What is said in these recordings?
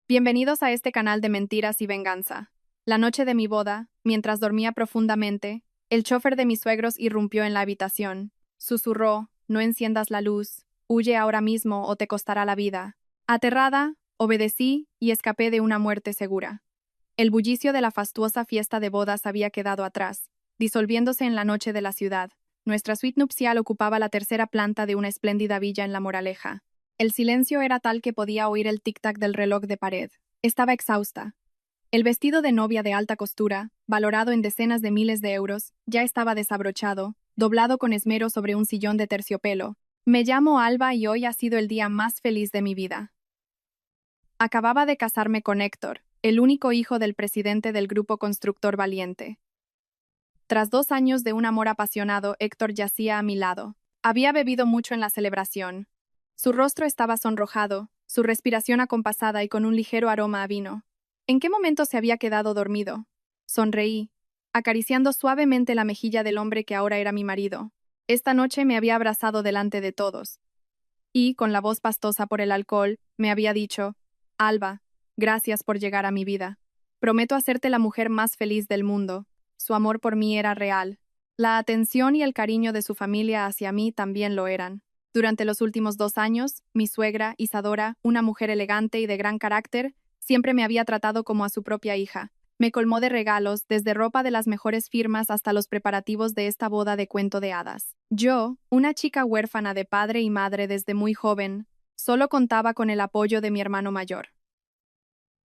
Bienvenidos a este canal de mentiras y venganza. La noche de mi boda, mientras dormía profundamente, el chofer de mis suegros irrumpió en la habitación. Susurró: no enciendas la luz, huye ahora mismo o te costará la vida. Aterrada, obedecí y escapé de una muerte segura. El bullicio de la fastuosa fiesta de bodas había quedado atrás, disolviéndose en la noche de la ciudad. Nuestra suite nupcial ocupaba la tercera planta de una espléndida villa en La Moraleja. El silencio era tal que podía oír el tic-tac del reloj de pared. Estaba exhausta. El vestido de novia de alta costura, valorado en decenas de miles de euros, ya estaba desabrochado, doblado con esmero sobre un sillón de terciopelo. Me llamo Alba y hoy ha sido el día más feliz de mi vida. Acababa de casarme con Héctor, el único hijo del presidente del Grupo Constructor Valiente. Tras 2 años de un amor apasionado, Héctor yacía a mi lado. Había bebido mucho en la celebración. Su rostro estaba sonrojado, su respiración acompasada y con un ligero aroma a vino. ¿En qué momento se había quedado dormido? Sonreí, acariciando suavemente la mejilla del hombre que ahora era mi marido. Esta noche me había abrazado delante de todos. Y, con la voz pastosa por el alcohol, me había dicho: Alba, gracias por llegar a mi vida. Prometo hacerte la mujer más feliz del mundo. Su amor por mí era real. La atención y el cariño de su familia hacia mí también lo eran. Durante los últimos 2 años, mi suegra, Isadora, una mujer elegante y de gran carácter, siempre me había tratado como a su propia hija. Me colmó de regalos, desde ropa de las mejores firmas hasta los preparativos de esta boda de cuento de hadas. Yo, una chica huérfana de padre y madre desde muy joven, solo contaba con el apoyo de mi hermano mayor.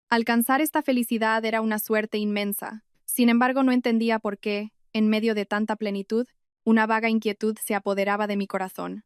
Alcanzar esta felicidad era una suerte inmensa. Sin embargo, no entendía por qué, en medio de tanta plenitud, una vaga inquietud se apoderaba de mi corazón.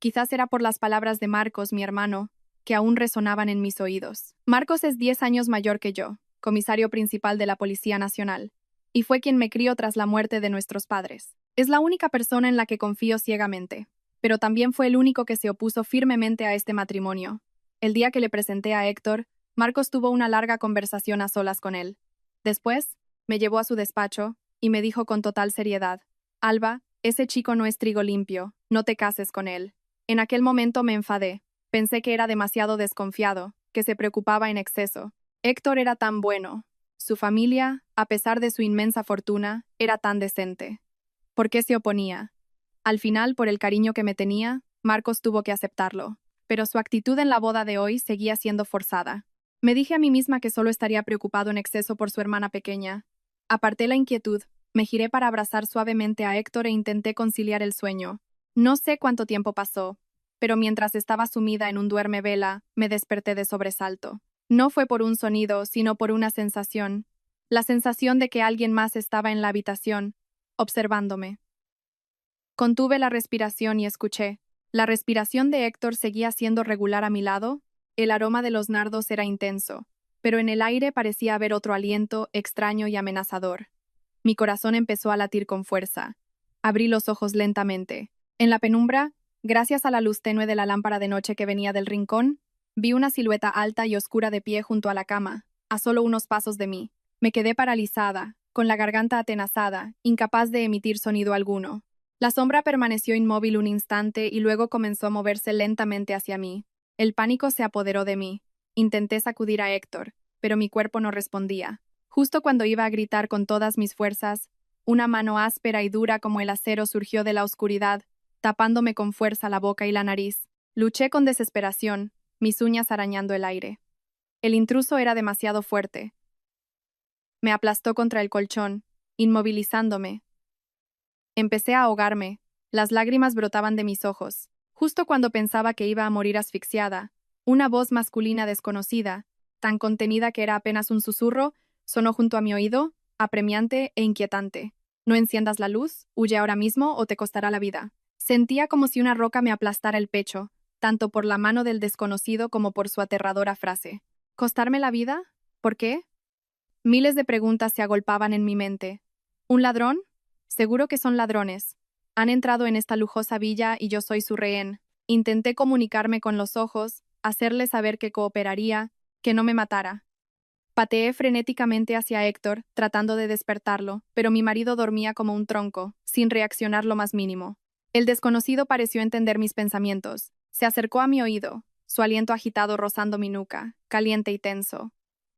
Quizás era por las palabras de Marcos, mi hermano, que aún resonaban en mis oídos. Marcos es 10 años mayor que yo, comisario principal de la Policía Nacional, y fue quien me crió tras la muerte de nuestros padres. Es la única persona en la que confío ciegamente, pero también fue el único que se opuso firmemente a este matrimonio. El día que le presenté a Héctor, Marcos tuvo una larga conversación a solas con él. Después, me llevó a su despacho y me dijo con total seriedad: Alba, ese chico no es trigo limpio, no te cases con él. En aquel momento me enfadé. Pensé que era demasiado desconfiado, que se preocupaba en exceso. Héctor era tan bueno. Su familia, a pesar de su inmensa fortuna, era tan decente. ¿Por qué se oponía? Al final, por el cariño que me tenía, Marcos tuvo que aceptarlo. Pero su actitud en la boda de hoy seguía siendo forzada. Me dije a mí misma que solo estaría preocupado en exceso por su hermana pequeña. Aparté la inquietud, me giré para abrazar suavemente a Héctor e intenté conciliar el sueño. No sé cuánto tiempo pasó, pero mientras estaba sumida en un duerme vela, me desperté de sobresalto. No fue por un sonido, sino por una sensación. La sensación de que alguien más estaba en la habitación, observándome. Contuve la respiración y escuché. La respiración de Héctor seguía siendo regular a mi lado, el aroma de los nardos era intenso, pero en el aire parecía haber otro aliento extraño y amenazador. Mi corazón empezó a latir con fuerza. Abrí los ojos lentamente. En la penumbra, gracias a la luz tenue de la lámpara de noche que venía del rincón, vi una silueta alta y oscura de pie junto a la cama, a solo unos pasos de mí. Me quedé paralizada, con la garganta atenazada, incapaz de emitir sonido alguno. La sombra permaneció inmóvil un instante y luego comenzó a moverse lentamente hacia mí. El pánico se apoderó de mí. Intenté sacudir a Héctor, pero mi cuerpo no respondía. Justo cuando iba a gritar con todas mis fuerzas, una mano áspera y dura como el acero surgió de la oscuridad, tapándome con fuerza la boca y la nariz. Luché con desesperación, mis uñas arañando el aire. El intruso era demasiado fuerte. Me aplastó contra el colchón, inmovilizándome. Empecé a ahogarme, las lágrimas brotaban de mis ojos. Justo cuando pensaba que iba a morir asfixiada, una voz masculina desconocida, tan contenida que era apenas un susurro, sonó junto a mi oído, apremiante e inquietante. No enciendas la luz, huye ahora mismo o te costará la vida. Sentía como si una roca me aplastara el pecho, tanto por la mano del desconocido como por su aterradora frase. ¿Costarme la vida? ¿Por qué? Miles de preguntas se agolpaban en mi mente. ¿Un ladrón? Seguro que son ladrones. Han entrado en esta lujosa villa y yo soy su rehén. Intenté comunicarme con los ojos, hacerle saber que cooperaría, que no me matara. Pateé frenéticamente hacia Héctor, tratando de despertarlo, pero mi marido dormía como un tronco, sin reaccionar lo más mínimo. El desconocido pareció entender mis pensamientos. Se acercó a mi oído, su aliento agitado rozando mi nuca, caliente y tenso.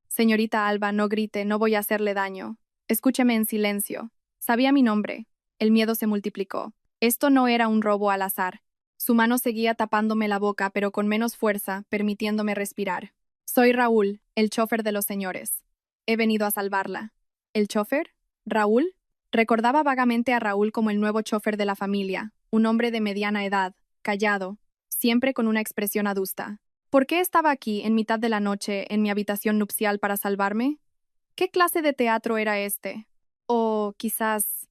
Señorita Alba, no grite, no voy a hacerle daño. Escúcheme en silencio. Sabía mi nombre. El miedo se multiplicó. Esto no era un robo al azar. Su mano seguía tapándome la boca, pero con menos fuerza, permitiéndome respirar. Soy Raúl, el chofer de los señores. He venido a salvarla. ¿El chofer? ¿Raúl? Recordaba vagamente a Raúl como el nuevo chofer de la familia, un hombre de mediana edad, callado, siempre con una expresión adusta. ¿Por qué estaba aquí, en mitad de la noche, en mi habitación nupcial para salvarme? ¿Qué clase de teatro era este? O quizás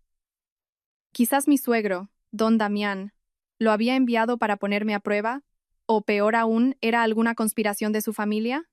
mi suegro, don Damián, lo había enviado para ponerme a prueba, o peor aún, ¿era alguna conspiración de su familia?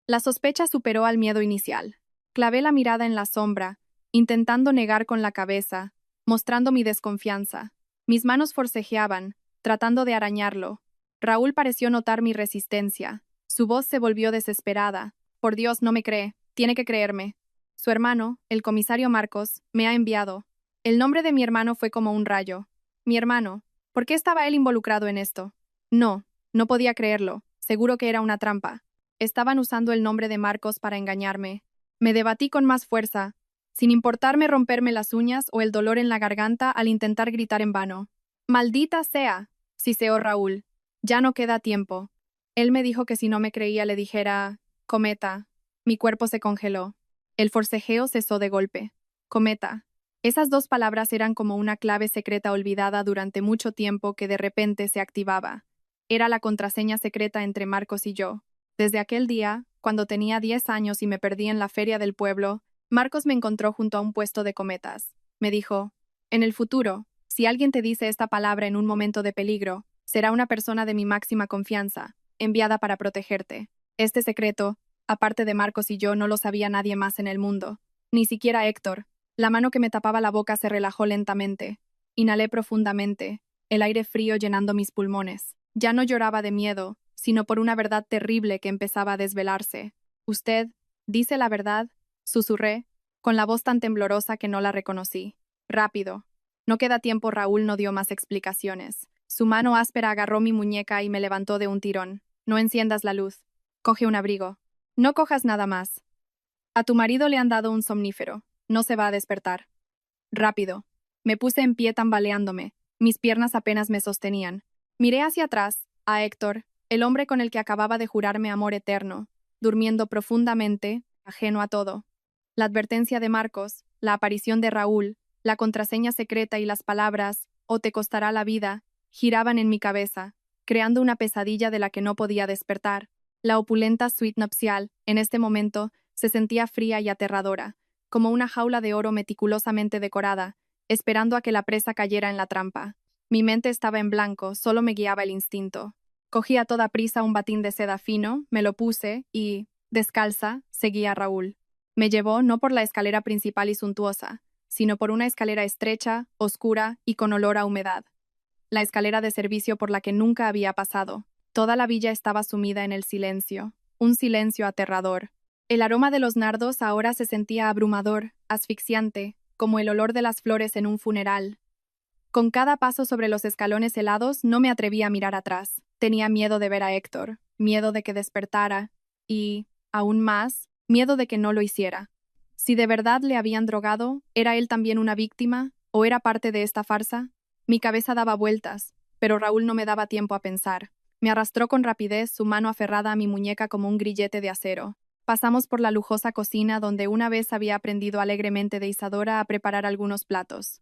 La sospecha superó al miedo inicial. Clavé la mirada en la sombra, intentando negar con la cabeza, mostrando mi desconfianza. Mis manos forcejeaban, tratando de arañarlo. Raúl pareció notar mi resistencia. Su voz se volvió desesperada. Por Dios, no me cree. Tiene que creerme. Su hermano, el comisario Marcos, me ha enviado. El nombre de mi hermano fue como un rayo. Mi hermano. ¿Por qué estaba él involucrado en esto? No podía creerlo. Seguro que era una trampa. Estaban usando el nombre de Marcos para engañarme. Me debatí con más fuerza, sin importarme romperme las uñas o el dolor en la garganta al intentar gritar en vano. ¡Maldita sea!, siseó Raúl. Ya no queda tiempo. Él me dijo que si no me creía le dijera, Cometa. Mi cuerpo se congeló. El forcejeo cesó de golpe. Cometa. Esas dos palabras eran como una clave secreta olvidada durante mucho tiempo que de repente se activaba. Era la contraseña secreta entre Marcos y yo. Desde aquel día, cuando tenía 10 años y me perdí en la feria del pueblo, Marcos me encontró junto a un puesto de cometas. Me dijo, en el futuro, si alguien te dice esta palabra en un momento de peligro, será una persona de mi máxima confianza, enviada para protegerte. Este secreto, aparte de Marcos y yo, no lo sabía nadie más en el mundo. Ni siquiera Héctor. La mano que me tapaba la boca se relajó lentamente. Inhalé profundamente, el aire frío llenando mis pulmones. Ya no lloraba de miedo, sino por una verdad terrible que empezaba a desvelarse. Usted dice la verdad, susurré, con la voz tan temblorosa que no la reconocí. Rápido. No queda tiempo. Raúl no dio más explicaciones. Su mano áspera agarró mi muñeca y me levantó de un tirón. No enciendas la luz. Coge un abrigo. No cojas nada más. A tu marido le han dado un somnífero. No se va a despertar. Rápido. Me puse en pie tambaleándome. Mis piernas apenas me sostenían. Miré hacia atrás, a Héctor, el hombre con el que acababa de jurarme amor eterno, durmiendo profundamente, ajeno a todo. La advertencia de Marcos, la aparición de Raúl, la contraseña secreta y las palabras, o te costará la vida, giraban en mi cabeza, creando una pesadilla de la que no podía despertar. La opulenta suite nupcial, en este momento, se sentía fría y aterradora, como una jaula de oro meticulosamente decorada, esperando a que la presa cayera en la trampa. Mi mente estaba en blanco, solo me guiaba el instinto. Cogí a toda prisa un batín de seda fino, me lo puse y, descalza, seguí a Raúl. Me llevó no por la escalera principal y suntuosa, sino por una escalera estrecha, oscura y con olor a humedad. La escalera de servicio por la que nunca había pasado. Toda la villa estaba sumida en el silencio, un silencio aterrador. El aroma de los nardos ahora se sentía abrumador, asfixiante, como el olor de las flores en un funeral. Con cada paso sobre los escalones helados no me atrevía a mirar atrás. Tenía miedo de ver a Héctor, miedo de que despertara, y, aún más, miedo de que no lo hiciera. Si de verdad le habían drogado, ¿era él también una víctima? ¿O era parte de esta farsa? Mi cabeza daba vueltas, pero Raúl no me daba tiempo a pensar. Me arrastró con rapidez, su mano aferrada a mi muñeca como un grillete de acero. Pasamos por la lujosa cocina donde una vez había aprendido alegremente de Isadora a preparar algunos platos.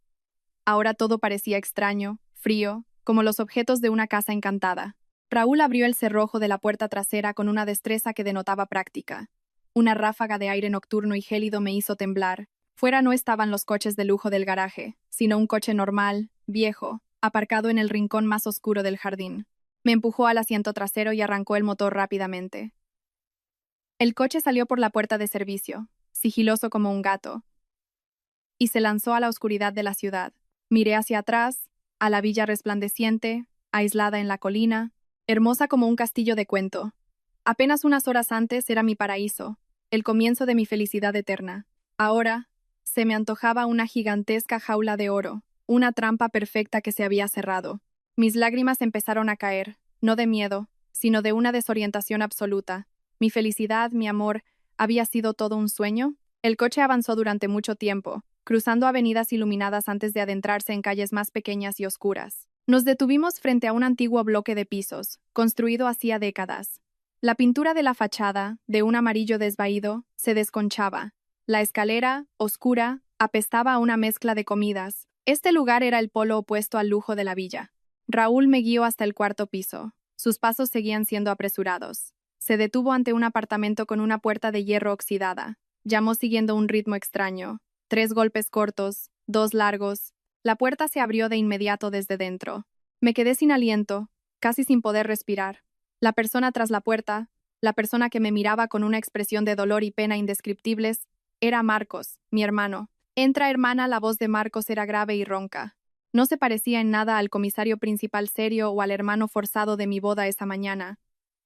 Ahora todo parecía extraño, frío, como los objetos de una casa encantada. Raúl abrió el cerrojo de la puerta trasera con una destreza que denotaba práctica. Una ráfaga de aire nocturno y gélido me hizo temblar. Fuera no estaban los coches de lujo del garaje, sino un coche normal, viejo, aparcado en el rincón más oscuro del jardín. Me empujó al asiento trasero y arrancó el motor rápidamente. El coche salió por la puerta de servicio, sigiloso como un gato, y se lanzó a la oscuridad de la ciudad. Miré hacia atrás, a la villa resplandeciente, aislada en la colina, hermosa como un castillo de cuento. Apenas unas horas antes era mi paraíso, el comienzo de mi felicidad eterna. Ahora, se me antojaba una gigantesca jaula de oro, una trampa perfecta que se había cerrado. Mis lágrimas empezaron a caer, no de miedo, sino de una desorientación absoluta. Mi felicidad, mi amor, ¿había sido todo un sueño? El coche avanzó durante mucho tiempo, cruzando avenidas iluminadas antes de adentrarse en calles más pequeñas y oscuras. Nos detuvimos frente a un antiguo bloque de pisos, construido hacía décadas. La pintura de la fachada, de un amarillo desvaído, se desconchaba. La escalera, oscura, apestaba a una mezcla de comidas. Este lugar era el polo opuesto al lujo de la villa. Raúl me guió hasta el cuarto piso. Sus pasos seguían siendo apresurados. Se detuvo ante un apartamento con una puerta de hierro oxidada. Llamó siguiendo un ritmo extraño. 3 golpes cortos, 2 largos. La puerta se abrió de inmediato desde dentro. Me quedé sin aliento, casi sin poder respirar. La persona tras la puerta, la persona que me miraba con una expresión de dolor y pena indescriptibles, era Marcos, mi hermano. Entra, hermana, la voz de Marcos era grave y ronca. No se parecía en nada al comisario principal serio o al hermano forzado de mi boda esa mañana.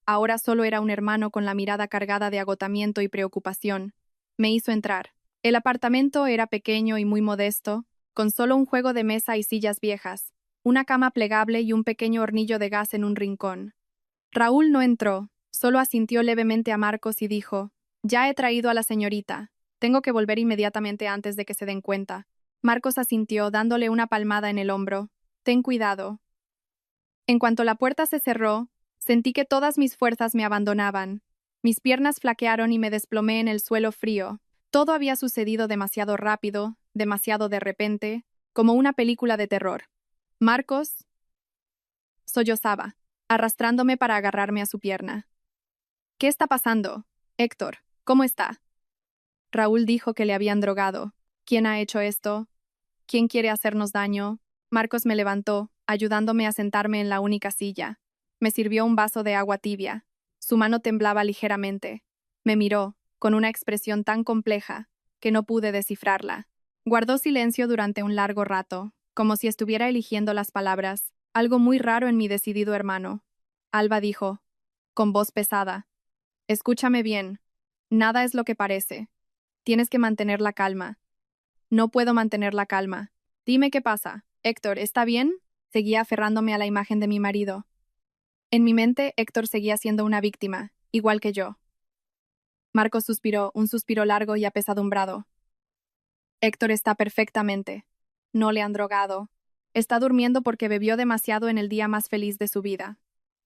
Ahora solo era un hermano con la mirada cargada de agotamiento y preocupación. Me hizo entrar. El apartamento era pequeño y muy modesto, con solo un juego de mesa y sillas viejas, una cama plegable y un pequeño hornillo de gas en un rincón. Raúl no entró, solo asintió levemente a Marcos y dijo: «Ya he traído a la señorita. Tengo que volver inmediatamente antes de que se den cuenta». Marcos asintió, dándole una palmada en el hombro. «Ten cuidado». En cuanto la puerta se cerró, sentí que todas mis fuerzas me abandonaban. Mis piernas flaquearon y me desplomé en el suelo frío. Todo había sucedido demasiado rápido, demasiado de repente, como una película de terror. Marcos sollozaba, arrastrándome para agarrarme a su pierna. «¿Qué está pasando? Héctor, ¿cómo está?» Raúl dijo que le habían drogado. «¿Quién ha hecho esto? ¿Quién quiere hacernos daño?» Marcos me levantó, ayudándome a sentarme en la única silla. Me sirvió un vaso de agua tibia. Su mano temblaba ligeramente. Me miró, con una expresión tan compleja, que no pude descifrarla. Guardó silencio durante un largo rato, como si estuviera eligiendo las palabras, algo muy raro en mi decidido hermano. Alba dijo, con voz pesada: «Escúchame bien. Nada es lo que parece. Tienes que mantener la calma». «No puedo mantener la calma. Dime qué pasa. Héctor, ¿está bien?» Seguía aferrándome a la imagen de mi marido. En mi mente, Héctor seguía siendo una víctima, igual que yo. Marcos suspiró, un suspiro largo y apesadumbrado. «Héctor está perfectamente. No le han drogado. Está durmiendo porque bebió demasiado en el día más feliz de su vida».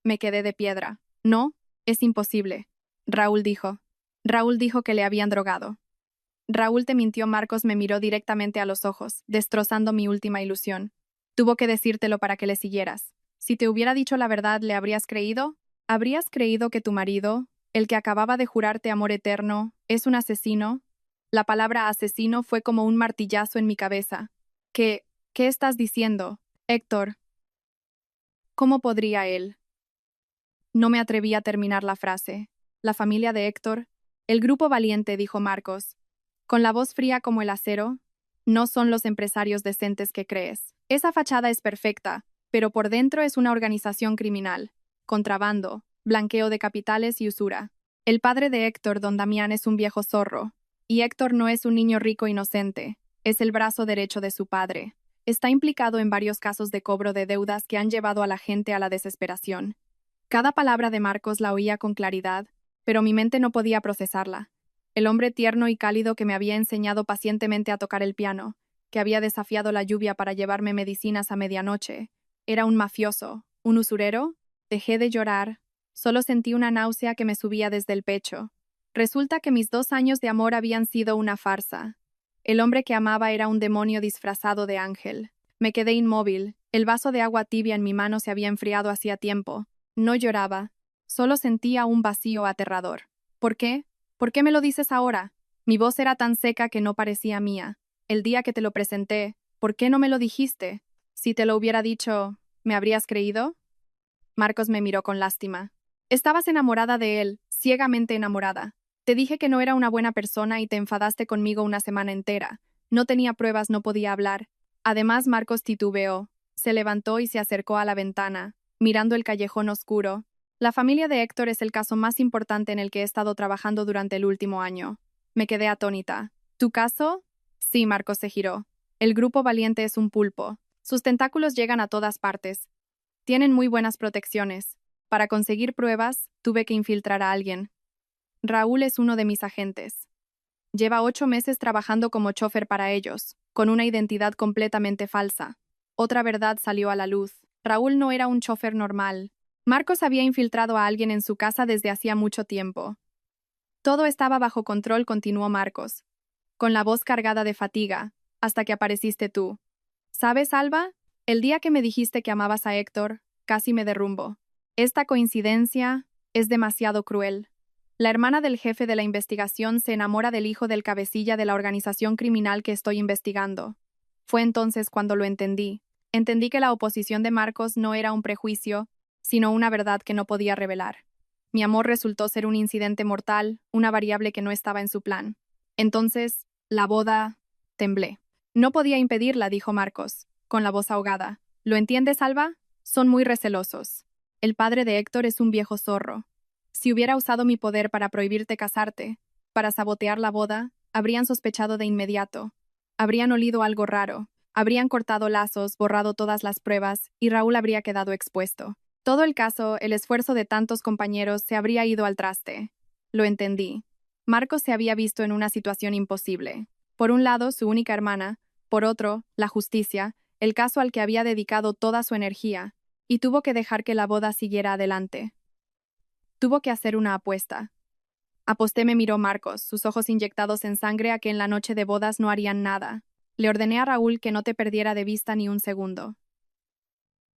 Me quedé de piedra. «No, es imposible». Raúl dijo. Raúl dijo que le habían drogado. «Raúl te mintió». Marcos me miró directamente a los ojos, destrozando mi última ilusión. «Tuvo que decírtelo para que le siguieras. Si te hubiera dicho la verdad, ¿le habrías creído? ¿Habrías creído que tu marido, el que acababa de jurarte amor eterno, es un asesino?» La palabra asesino fue como un martillazo en mi cabeza. ¿Qué estás diciendo, Héctor? ¿Cómo podría él? No me atreví a terminar la frase. «La familia de Héctor, el grupo valiente», dijo Marcos, con la voz fría como el acero, «no son los empresarios decentes que crees. Esa fachada es perfecta, pero por dentro es una organización criminal. Contrabando, blanqueo de capitales y usura. El padre de Héctor, don Damián, es un viejo zorro. Y Héctor no es un niño rico inocente. Es el brazo derecho de su padre. Está implicado en varios casos de cobro de deudas que han llevado a la gente a la desesperación». Cada palabra de Marcos la oía con claridad, pero mi mente no podía procesarla. El hombre tierno y cálido que me había enseñado pacientemente a tocar el piano, que había desafiado la lluvia para llevarme medicinas a medianoche, era un mafioso, un usurero. Dejé de llorar, solo sentí una náusea que me subía desde el pecho. Resulta que mis 2 años de amor habían sido una farsa. El hombre que amaba era un demonio disfrazado de ángel. Me quedé inmóvil, el vaso de agua tibia en mi mano se había enfriado hacía tiempo. No lloraba, solo sentía un vacío aterrador. «¿Por qué? ¿Por qué me lo dices ahora?» Mi voz era tan seca que no parecía mía. «El día que te lo presenté, ¿por qué no me lo dijiste? Si te lo hubiera dicho, ¿me habrías creído?» Marcos me miró con lástima. «Estabas enamorada de él, ciegamente enamorada. Te dije que no era una buena persona y te enfadaste conmigo una semana entera. No tenía pruebas, no podía hablar». Además, Marcos titubeó. Se levantó y se acercó a la ventana, mirando el callejón oscuro. «La familia de Héctor es el caso más importante en el que he estado trabajando durante el último año». Me quedé atónita. «¿Tu caso?» «Sí», Marcos se giró. «El grupo valiente es un pulpo. Sus tentáculos llegan a todas partes. Tienen muy buenas protecciones. Para conseguir pruebas, tuve que infiltrar a alguien. Raúl es uno de mis agentes. Lleva 8 meses trabajando como chofer para ellos, con una identidad completamente falsa. Otra verdad salió a la luz. Raúl no era un chofer normal. Marcos había infiltrado a alguien en su casa desde hacía mucho tiempo. Todo estaba bajo control, continuó Marcos, con la voz cargada de fatiga, hasta que apareciste tú. ¿Sabes, Alba? El día que me dijiste que amabas a Héctor, casi me derrumbo. Esta coincidencia es demasiado cruel. La hermana del jefe de la investigación se enamora del hijo del cabecilla de la organización criminal que estoy investigando. Fue entonces cuando lo entendí. Entendí que la oposición de Marcos no era un prejuicio, sino una verdad que no podía revelar. Mi amor resultó ser un incidente mortal, una variable que no estaba en su plan. Entonces, la boda... temblé. No podía impedirla, dijo Marcos, con la voz ahogada. ¿Lo entiendes, Alba? Son muy recelosos. El padre de Héctor es un viejo zorro. Si hubiera usado mi poder para prohibirte casarte, para sabotear la boda, habrían sospechado de inmediato. Habrían olido algo raro. Habrían cortado lazos, borrado todas las pruebas, y Raúl habría quedado expuesto. Todo el caso, el esfuerzo de tantos compañeros se habría ido al traste. Lo entendí. Marcos se había visto en una situación imposible. Por un lado, su única hermana, por otro, la justicia, el caso al que había dedicado toda su energía, y tuvo que dejar que la boda siguiera adelante. Tuvo que hacer una apuesta. Aposté, me miró Marcos, sus ojos inyectados en sangre, a que en la noche de bodas no harían nada. Le ordené a Raúl que no te perdiera de vista ni un segundo.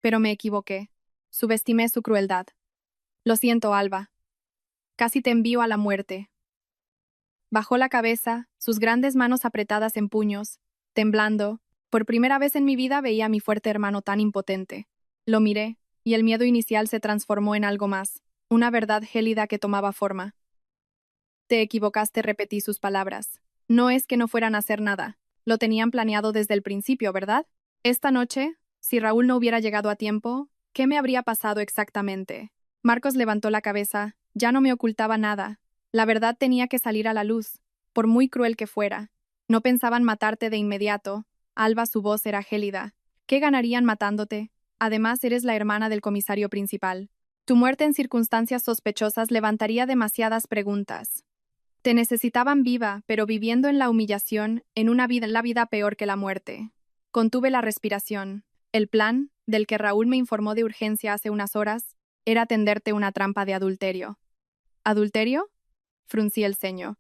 Pero me equivoqué. Subestimé su crueldad. Lo siento, Alba. Casi te envío a la muerte. Bajó la cabeza, sus grandes manos apretadas en puños, temblando. Por primera vez en mi vida veía a mi fuerte hermano tan impotente. Lo miré, y el miedo inicial se transformó en algo más, una verdad gélida que tomaba forma. Te equivocaste, repetí sus palabras. No es que no fueran a hacer nada. Lo tenían planeado desde el principio, ¿verdad? Esta noche, si Raúl no hubiera llegado a tiempo, ¿qué me habría pasado exactamente? Marcos levantó la cabeza. Ya no me ocultaba nada. La verdad tenía que salir a la luz, por muy cruel que fuera. No pensaban matarte de inmediato. Alba, su voz era gélida. ¿Qué ganarían matándote? Además, eres la hermana del comisario principal. Tu muerte en circunstancias sospechosas levantaría demasiadas preguntas. Te necesitaban viva, pero viviendo en la humillación, en la vida peor que la muerte. Contuve la respiración. El plan, del que Raúl me informó de urgencia hace unas horas, era tenderte una trampa de adulterio. ¿Adulterio? Fruncí el ceño.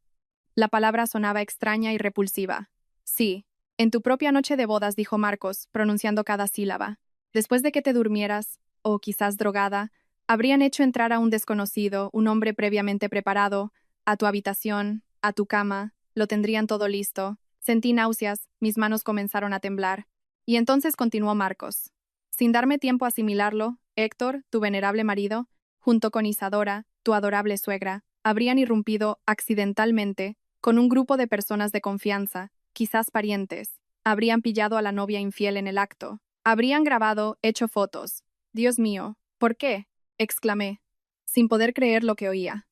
La palabra sonaba extraña y repulsiva. Sí, en tu propia noche de bodas, dijo Marcos, pronunciando cada sílaba. Después de que te durmieras, o quizás drogada, habrían hecho entrar a un desconocido, un hombre previamente preparado, a tu habitación, a tu cama, lo tendrían todo listo. Sentí náuseas, mis manos comenzaron a temblar. Y entonces continuó Marcos. Sin darme tiempo a asimilarlo, Héctor, tu venerable marido, junto con Isadora, tu adorable suegra, habrían irrumpido, accidentalmente, con un grupo de personas de confianza, quizás parientes. Habrían pillado a la novia infiel en el acto. Habrían grabado, hecho fotos. Dios mío, ¿por qué? Exclamé, sin poder creer lo que oía.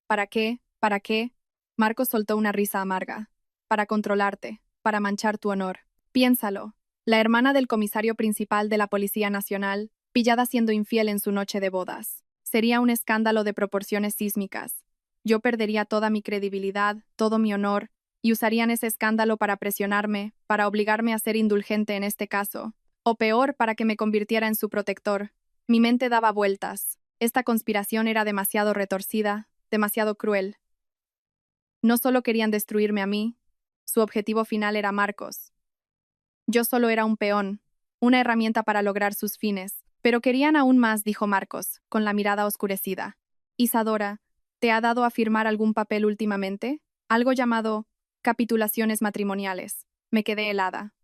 ¿Para qué? ¿Para qué? Marcos soltó una risa amarga. Para controlarte, para manchar tu honor. Piénsalo. La hermana del comisario principal de la Policía Nacional, pillada siendo infiel en su noche de bodas. Sería un escándalo de proporciones sísmicas. Yo perdería toda mi credibilidad, todo mi honor, y usarían ese escándalo para presionarme, para obligarme a ser indulgente en este caso, o peor, para que me convirtiera en su protector. Mi mente daba vueltas. Esta conspiración era demasiado retorcida, demasiado cruel. No solo querían destruirme a mí, su objetivo final era Marcos. Yo solo era un peón, una herramienta para lograr sus fines, pero querían aún más, dijo Marcos, con la mirada oscurecida. Isadora, ¿te ha dado a firmar algún papel últimamente? Algo llamado capitulaciones matrimoniales. Me quedé helada.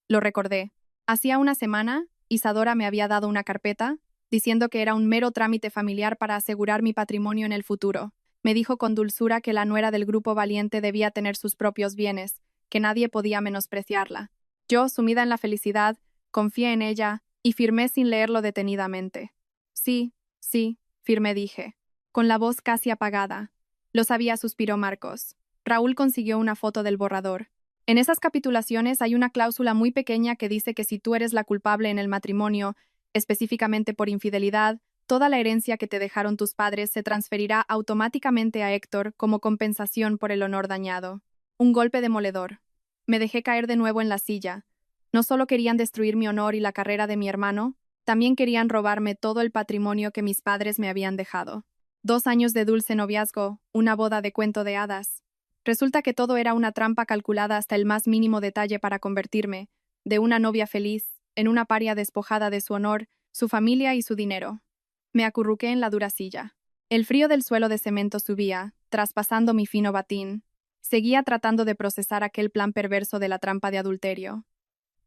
Lo recordé. Hacía una semana, Isadora me había dado una carpeta, diciendo que era un mero trámite familiar para asegurar mi patrimonio en el futuro. Me dijo con dulzura que la nuera del grupo valiente debía tener sus propios bienes, que nadie podía menospreciarla. Yo, sumida en la felicidad, confié en ella y firmé sin leerlo detenidamente. Sí, sí, firmé, dije, con la voz casi apagada. Lo sabía, suspiró Marcos. Raúl consiguió una foto del borrador. En esas capitulaciones hay una cláusula muy pequeña que dice que si tú eres la culpable en el matrimonio, específicamente por infidelidad, Toda la herencia que te dejaron tus padres se transferirá automáticamente a Héctor como compensación por el honor dañado. Un golpe demoledor. Me dejé caer de nuevo en la silla. No solo querían destruir mi honor y la carrera de mi hermano, también querían robarme todo el patrimonio que mis padres me habían dejado. 2 años de dulce noviazgo, una boda de cuento de hadas. Resulta que todo era una trampa calculada hasta el más mínimo detalle para convertirme, de una novia feliz, en una paria despojada de su honor, su familia y su dinero. Me acurruqué en la dura silla. El frío del suelo de cemento subía, traspasando mi fino batín. Seguía tratando de procesar aquel plan perverso de la trampa de adulterio.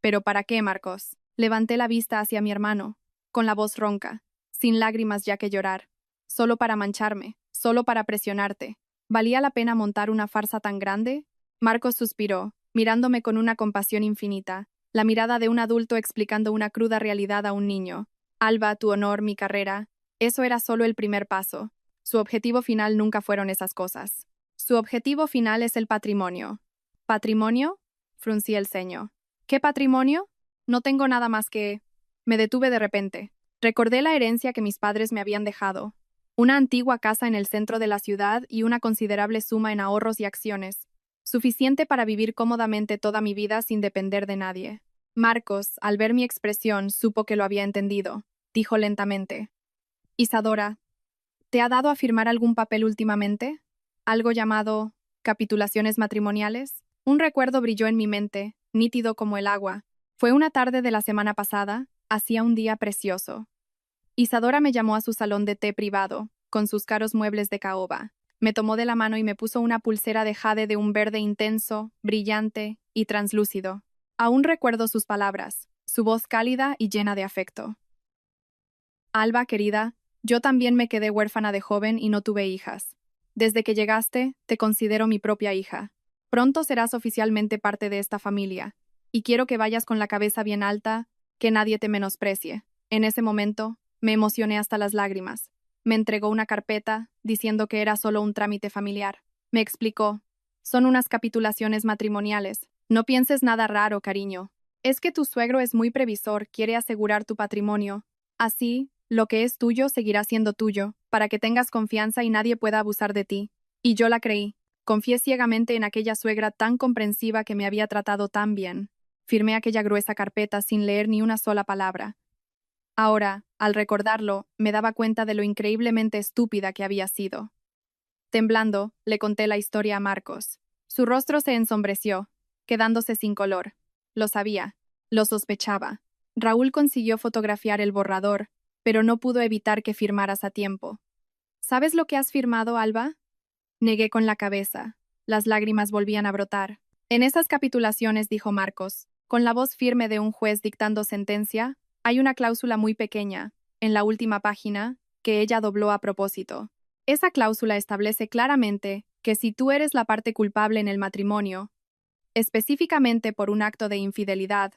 ¿Pero para qué, Marcos? Levanté la vista hacia mi hermano, con la voz ronca, sin lágrimas ya que llorar. Solo para mancharme, solo para presionarte. ¿Valía la pena montar una farsa tan grande? Marcos suspiró, mirándome con una compasión infinita, la mirada de un adulto explicando una cruda realidad a un niño. Alba, tu honor, mi carrera, eso era solo el primer paso. Su objetivo final nunca fueron esas cosas. Su objetivo final es el patrimonio. ¿Patrimonio? Fruncí el ceño. ¿Qué patrimonio? No tengo nada más que... Me detuve de repente. Recordé la herencia que mis padres me habían dejado. Una antigua casa en el centro de la ciudad y una considerable suma en ahorros y acciones. Suficiente para vivir cómodamente toda mi vida sin depender de nadie. Marcos, al ver mi expresión, supo que lo había entendido. Dijo lentamente. Isadora, ¿te ha dado a firmar algún papel últimamente? ¿Algo llamado capitulaciones matrimoniales? Un recuerdo brilló en mi mente, nítido como el agua. Fue una tarde de la semana pasada, hacía un día precioso. Isadora me llamó a su salón de té privado, con sus caros muebles de caoba. Me tomó de la mano y me puso una pulsera de jade de un verde intenso, brillante y translúcido. Aún recuerdo sus palabras, su voz cálida y llena de afecto. Alba, querida, yo también me quedé huérfana de joven y no tuve hijas. Desde que llegaste, te considero mi propia hija. Pronto serás oficialmente parte de esta familia, y quiero que vayas con la cabeza bien alta, que nadie te menosprecie. En ese momento, me emocioné hasta las lágrimas. Me entregó una carpeta, diciendo que era solo un trámite familiar. Me explicó. Son unas capitulaciones matrimoniales. No pienses nada raro, cariño. Es que tu suegro es muy previsor, quiere asegurar tu patrimonio. Así, lo que es tuyo seguirá siendo tuyo, para que tengas confianza y nadie pueda abusar de ti. Y yo la creí. Confié ciegamente en aquella suegra tan comprensiva que me había tratado tan bien. Firmé aquella gruesa carpeta sin leer ni una sola palabra. Ahora, al recordarlo, me daba cuenta de lo increíblemente estúpida que había sido. Temblando, le conté la historia a Marcos. Su rostro se ensombreció, quedándose sin color. Lo sabía, lo sospechaba. Raúl consiguió fotografiar el borrador, pero no pudo evitar que firmaras a tiempo. ¿Sabes lo que has firmado, Alba? Negué con la cabeza. Las lágrimas volvían a brotar. En esas capitulaciones, dijo Marcos, con la voz firme de un juez dictando sentencia, hay una cláusula muy pequeña, en la última página, que ella dobló a propósito. Esa cláusula establece claramente que si tú eres la parte culpable en el matrimonio, específicamente por un acto de infidelidad,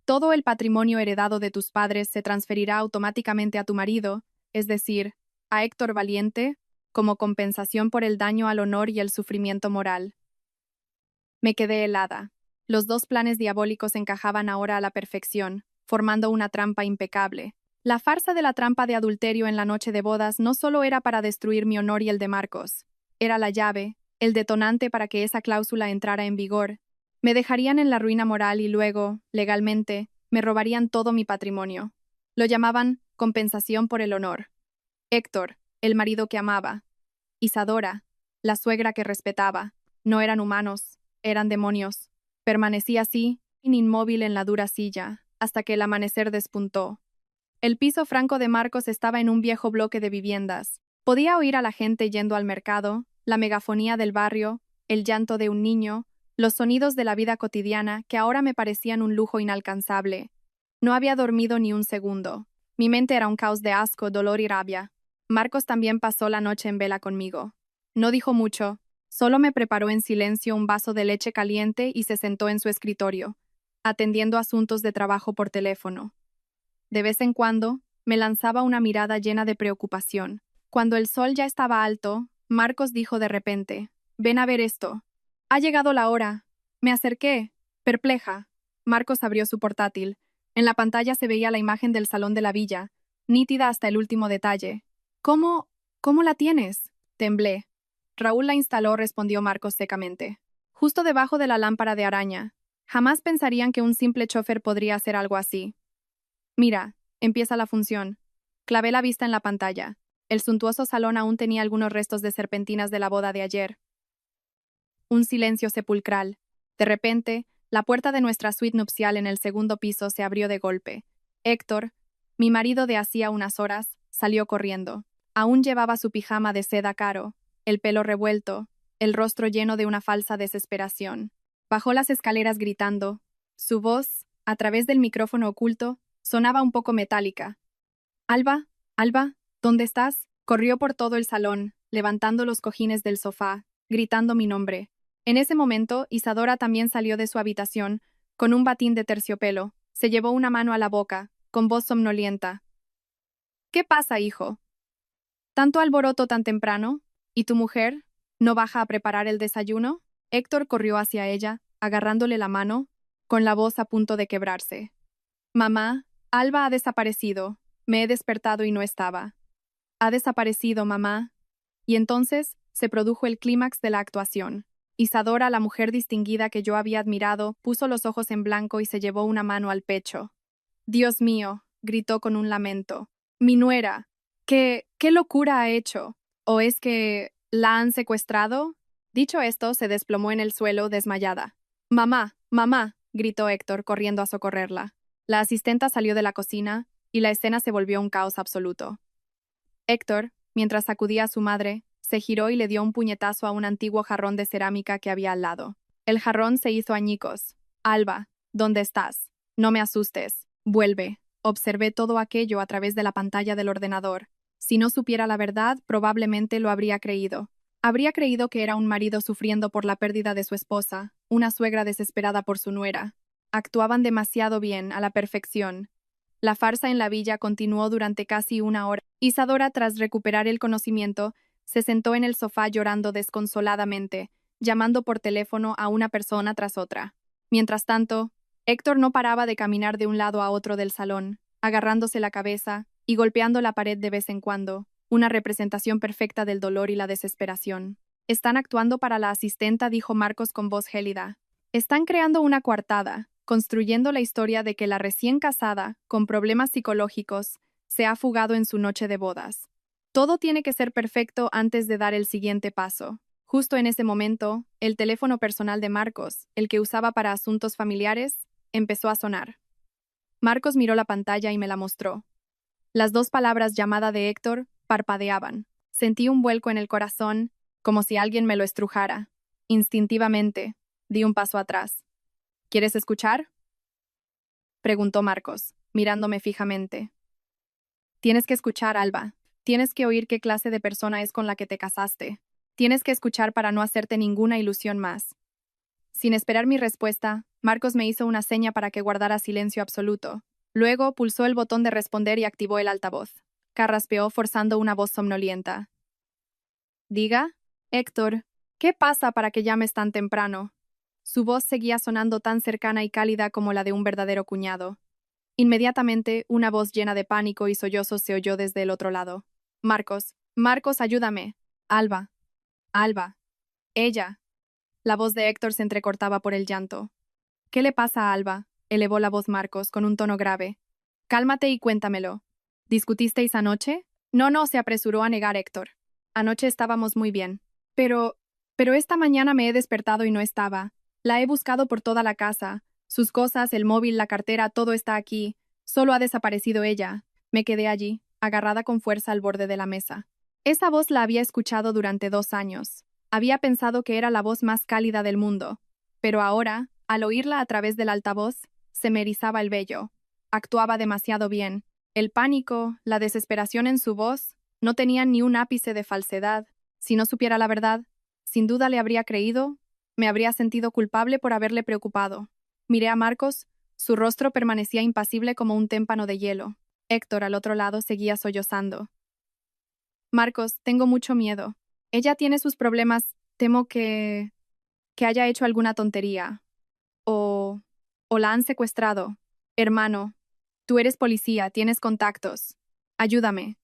todo el patrimonio heredado de tus padres se transferirá automáticamente a tu marido, es decir, a Héctor Valiente, como compensación por el daño al honor y el sufrimiento moral. Me quedé helada. Los dos planes diabólicos encajaban ahora a la perfección, formando una trampa impecable. La farsa de la trampa de adulterio en la noche de bodas no solo era para destruir mi honor y el de Marcos, era la llave, el detonante para que esa cláusula entrara en vigor. Me dejarían en la ruina moral y luego, legalmente, me robarían todo mi patrimonio. Lo llamaban compensación por el honor. Héctor, el marido que amaba. Isadora, la suegra que respetaba. No eran humanos, eran demonios. Permanecí así, inmóvil en la dura silla, hasta que el amanecer despuntó. El piso franco de Marcos estaba en un viejo bloque de viviendas. Podía oír a la gente yendo al mercado, la megafonía del barrio, el llanto de un niño, los sonidos de la vida cotidiana que ahora me parecían un lujo inalcanzable. No había dormido ni un segundo. Mi mente era un caos de asco, dolor y rabia. Marcos también pasó la noche en vela conmigo. No dijo mucho, solo me preparó en silencio un vaso de leche caliente y se sentó en su escritorio, atendiendo asuntos de trabajo por teléfono. De vez en cuando, me lanzaba una mirada llena de preocupación. Cuando el sol ya estaba alto, Marcos dijo de repente, «Ven a ver esto». «Ha llegado la hora». Me acerqué, perpleja. Marcos abrió su portátil. En la pantalla se veía la imagen del salón de la villa, nítida hasta el último detalle. ¿Cómo la tienes? Temblé. Raúl la instaló, respondió Marcos secamente. Justo debajo de la lámpara de araña. Jamás pensarían que un simple chofer podría hacer algo así. Mira, empieza la función. Clavé la vista en la pantalla. El suntuoso salón aún tenía algunos restos de serpentinas de la boda de ayer. Un silencio sepulcral. De repente, la puerta de nuestra suite nupcial en el segundo piso se abrió de golpe. Héctor, mi marido de hacía unas horas, salió corriendo. Aún llevaba su pijama de seda caro, el pelo revuelto, el rostro lleno de una falsa desesperación. Bajó las escaleras gritando. Su voz, a través del micrófono oculto, sonaba un poco metálica. Alba, Alba, ¿dónde estás? Corrió por todo el salón, levantando los cojines del sofá, gritando mi nombre. En ese momento, Isadora también salió de su habitación, con un batín de terciopelo. Se llevó una mano a la boca, con voz somnolienta. ¿Qué pasa, hijo? ¿Tanto alboroto tan temprano? ¿Y tu mujer? ¿No baja a preparar el desayuno? Héctor corrió hacia ella, agarrándole la mano, con la voz a punto de quebrarse. Mamá, Alba ha desaparecido. Me he despertado y no estaba. Ha desaparecido, mamá. Y entonces se produjo el clímax de la actuación. Isadora, la mujer distinguida que yo había admirado, puso los ojos en blanco y se llevó una mano al pecho. Dios mío, gritó con un lamento. Mi nuera. ¿Qué locura ha hecho? ¿O es que la han secuestrado? Dicho esto, se desplomó en el suelo, desmayada. Mamá, mamá, gritó Héctor, corriendo a socorrerla. La asistenta salió de la cocina, y la escena se volvió un caos absoluto. Héctor, mientras sacudía a su madre, se giró y le dio un puñetazo a un antiguo jarrón de cerámica que había al lado. El jarrón se hizo añicos. Alba, ¿dónde estás? No me asustes. Vuelve. Observé todo aquello a través de la pantalla del ordenador. Si no supiera la verdad, probablemente lo habría creído. Habría creído que era un marido sufriendo por la pérdida de su esposa, una suegra desesperada por su nuera. Actuaban demasiado bien, a la perfección. La farsa en la villa continuó durante casi una hora. Isadora, tras recuperar el conocimiento, se sentó en el sofá llorando desconsoladamente, llamando por teléfono a una persona tras otra. Mientras tanto, Héctor no paraba de caminar de un lado a otro del salón, agarrándose la cabeza y golpeando la pared de vez en cuando, una representación perfecta del dolor y la desesperación. Están actuando para la asistenta, dijo Marcos con voz gélida. Están creando una coartada, construyendo la historia de que la recién casada, con problemas psicológicos, se ha fugado en su noche de bodas. Todo tiene que ser perfecto antes de dar el siguiente paso. Justo en ese momento, el teléfono personal de Marcos, el que usaba para asuntos familiares, empezó a sonar. Marcos miró la pantalla y me la mostró. Las dos palabras llamada de Héctor parpadeaban. Sentí un vuelco en el corazón, como si alguien me lo estrujara. Instintivamente, di un paso atrás. ¿Quieres escuchar? Preguntó Marcos, mirándome fijamente. Tienes que escuchar, Alba. Tienes que oír qué clase de persona es con la que te casaste. Tienes que escuchar para no hacerte ninguna ilusión más. Sin esperar mi respuesta, Marcos me hizo una seña para que guardara silencio absoluto. Luego pulsó el botón de responder y activó el altavoz. Carraspeó forzando una voz somnolienta. Diga, Héctor, ¿qué pasa para que llames tan temprano? Su voz seguía sonando tan cercana y cálida como la de un verdadero cuñado. Inmediatamente, una voz llena de pánico y sollozos se oyó desde el otro lado. Marcos, Marcos, ayúdame. Alba. Alba. Ella. La voz de Héctor se entrecortaba por el llanto. ¿Qué le pasa a Alba? Elevó la voz Marcos con un tono grave. Cálmate y cuéntamelo. ¿Discutisteis anoche? No, se apresuró a negar Héctor. Anoche estábamos muy bien. Pero esta mañana me he despertado y no estaba. La he buscado por toda la casa. Sus cosas, el móvil, la cartera, todo está aquí. Solo ha desaparecido ella. Me quedé allí, agarrada con fuerza al borde de la mesa. Esa voz la había escuchado durante 2 años. Había pensado que era la voz más cálida del mundo. Pero ahora, al oírla a través del altavoz, se me erizaba el vello. Actuaba demasiado bien. El pánico, la desesperación en su voz, no tenían ni un ápice de falsedad. Si no supiera la verdad, sin duda le habría creído, me habría sentido culpable por haberle preocupado. Miré a Marcos, su rostro permanecía impasible como un témpano de hielo. Héctor, al otro lado, seguía sollozando. Marcos, tengo mucho miedo. Ella tiene sus problemas, temo que haya hecho alguna tontería. O la han secuestrado. Hermano, tú eres policía, tienes contactos. Ayúdame.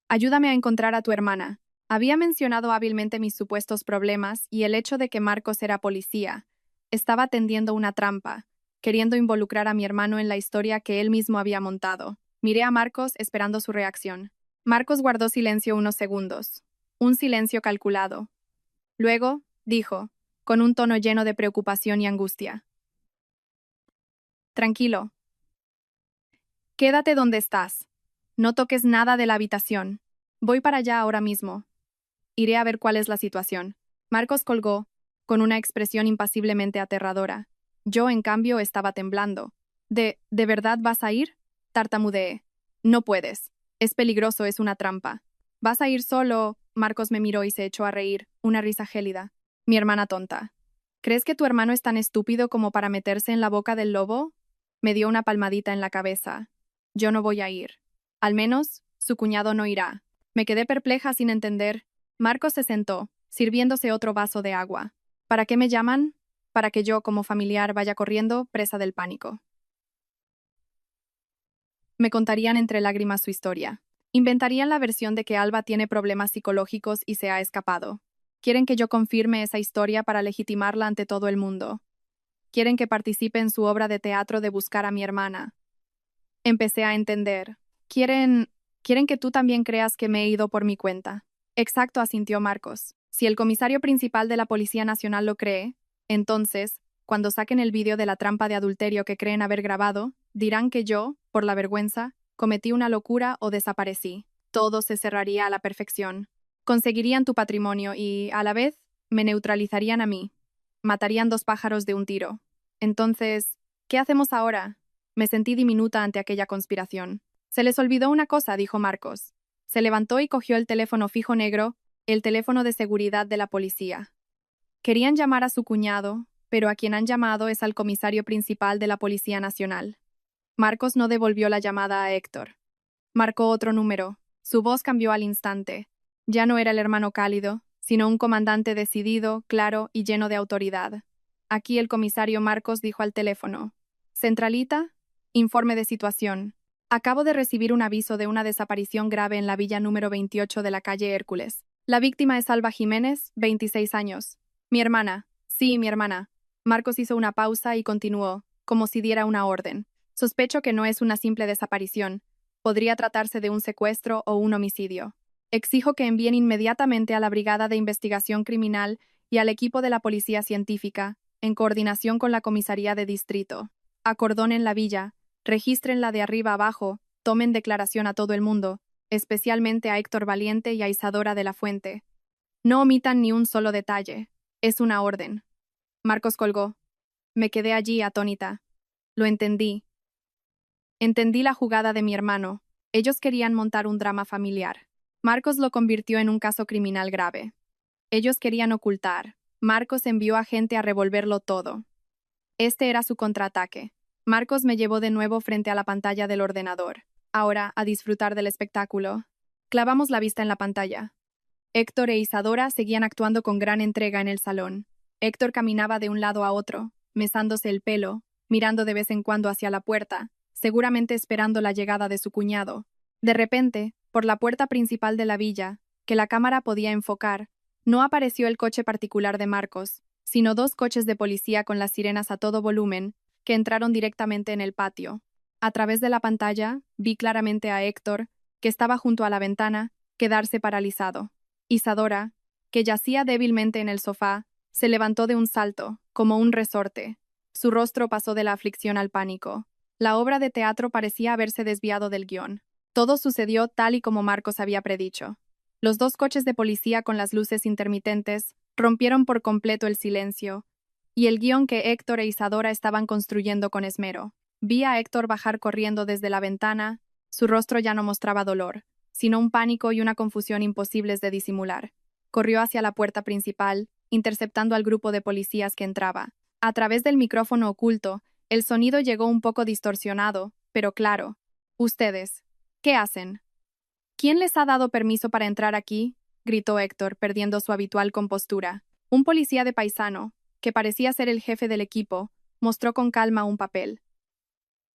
Ayúdame a encontrar a tu hermana. Había mencionado hábilmente mis supuestos problemas y el hecho de que Marcos era policía. Estaba tendiendo una trampa, queriendo involucrar a mi hermano en la historia que él mismo había montado. Miré a Marcos esperando su reacción. Marcos guardó silencio unos segundos. Un silencio calculado. Luego, dijo, con un tono lleno de preocupación y angustia. Tranquilo. Quédate donde estás. No toques nada de la habitación. Voy para allá ahora mismo. Iré a ver cuál es la situación. Marcos colgó, con una expresión impasiblemente aterradora. Yo, en cambio, estaba temblando. ¿De verdad vas a ir? Tartamudeé. No puedes. Es peligroso, es una trampa. ¿Vas a ir solo? Marcos me miró y se echó a reír, una risa gélida. Mi hermana tonta. ¿Crees que tu hermano es tan estúpido como para meterse en la boca del lobo? Me dio una palmadita en la cabeza. Yo no voy a ir. Al menos, su cuñado no irá. Me quedé perpleja sin entender. Marcos se sentó, sirviéndose otro vaso de agua. ¿Para qué me llaman? Para que yo, como familiar, vaya corriendo, presa del pánico. Me contarían entre lágrimas su historia. Inventarían la versión de que Alba tiene problemas psicológicos y se ha escapado. Quieren que yo confirme esa historia para legitimarla ante todo el mundo. Quieren que participe en su obra de teatro de buscar a mi hermana. Empecé a entender. Quieren que tú también creas que me he ido por mi cuenta. Exacto, asintió Marcos. Si el comisario principal de la Policía Nacional lo cree, entonces, cuando saquen el vídeo de la trampa de adulterio que creen haber grabado, dirán que yo, por la vergüenza, cometí una locura o desaparecí. Todo se cerraría a la perfección. Conseguirían tu patrimonio y, a la vez, me neutralizarían a mí. Matarían dos pájaros de un tiro. Entonces, ¿qué hacemos ahora? Me sentí diminuta ante aquella conspiración. Se les olvidó una cosa, dijo Marcos. Se levantó y cogió el teléfono fijo negro, el teléfono de seguridad de la policía. Querían llamar a su cuñado, pero a quien han llamado es al comisario principal de la Policía Nacional. Marcos no devolvió la llamada a Héctor. Marcó otro número. Su voz cambió al instante. Ya no era el hermano cálido, sino un comandante decidido, claro y lleno de autoridad. Aquí el comisario Marcos dijo al teléfono. Centralita, informe de situación. Acabo de recibir un aviso de una desaparición grave en la villa número 28 de la calle Hércules. La víctima es Alba Jiménez, 26 años. Mi hermana. Sí, mi hermana. Marcos hizo una pausa y continuó, como si diera una orden. Sospecho que no es una simple desaparición. Podría tratarse de un secuestro o un homicidio. Exijo que envíen inmediatamente a la Brigada de Investigación Criminal y al equipo de la Policía Científica, en coordinación con la Comisaría de Distrito. Acordonen la villa, regístrenla de arriba abajo, tomen declaración a todo el mundo, especialmente a Héctor Valiente y a Isadora de la Fuente. No omitan ni un solo detalle. Es una orden. Marcos colgó. Me quedé allí atónita. Lo entendí. Entendí la jugada de mi hermano. Ellos querían montar un drama familiar. Marcos lo convirtió en un caso criminal grave. Ellos querían ocultar. Marcos envió a gente a revolverlo todo. Este era su contraataque. Marcos me llevó de nuevo frente a la pantalla del ordenador. Ahora, a disfrutar del espectáculo. Clavamos la vista en la pantalla. Héctor e Isadora seguían actuando con gran entrega en el salón. Héctor caminaba de un lado a otro, mesándose el pelo, mirando de vez en cuando hacia la puerta, seguramente esperando la llegada de su cuñado. De repente, por la puerta principal de la villa, que la cámara podía enfocar, no apareció el coche particular de Marcos, sino dos coches de policía con las sirenas a todo volumen, que entraron directamente en el patio. A través de la pantalla, vi claramente a Héctor, que estaba junto a la ventana, quedarse paralizado. Isadora, que yacía débilmente en el sofá, se levantó de un salto, como un resorte. Su rostro pasó de la aflicción al pánico. La obra de teatro parecía haberse desviado del guión. Todo sucedió tal y como Marcos había predicho. Los dos coches de policía con las luces intermitentes rompieron por completo el silencio, y el guión que Héctor e Isadora estaban construyendo con esmero. Vi a Héctor bajar corriendo desde la ventana. Su rostro ya no mostraba dolor, sino un pánico y una confusión imposibles de disimular. Corrió hacia la puerta principal, interceptando al grupo de policías que entraba. A través del micrófono oculto, el sonido llegó un poco distorsionado, pero claro. Ustedes, ¿qué hacen? ¿Quién les ha dado permiso para entrar aquí? Gritó Héctor, perdiendo su habitual compostura. Un policía de paisano, que parecía ser el jefe del equipo, mostró con calma un papel.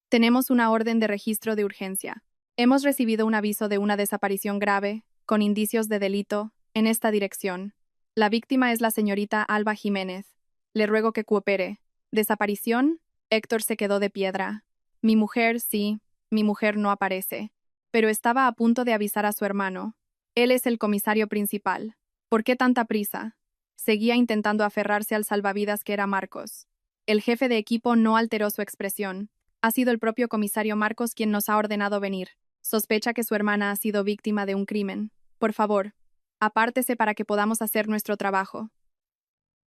Tenemos una orden de registro de urgencia. Hemos recibido un aviso de una desaparición grave, con indicios de delito, en esta dirección. La víctima es la señorita Alba Jiménez. Le ruego que coopere. ¿Desaparición? Héctor se quedó de piedra. Mi mujer, sí, mi mujer no aparece. Pero estaba a punto de avisar a su hermano. Él es el comisario principal. ¿Por qué tanta prisa? Seguía intentando aferrarse al salvavidas que era Marcos. El jefe de equipo no alteró su expresión. Ha sido el propio comisario Marcos quien nos ha ordenado venir. Sospecha que su hermana ha sido víctima de un crimen. Por favor, apártese para que podamos hacer nuestro trabajo.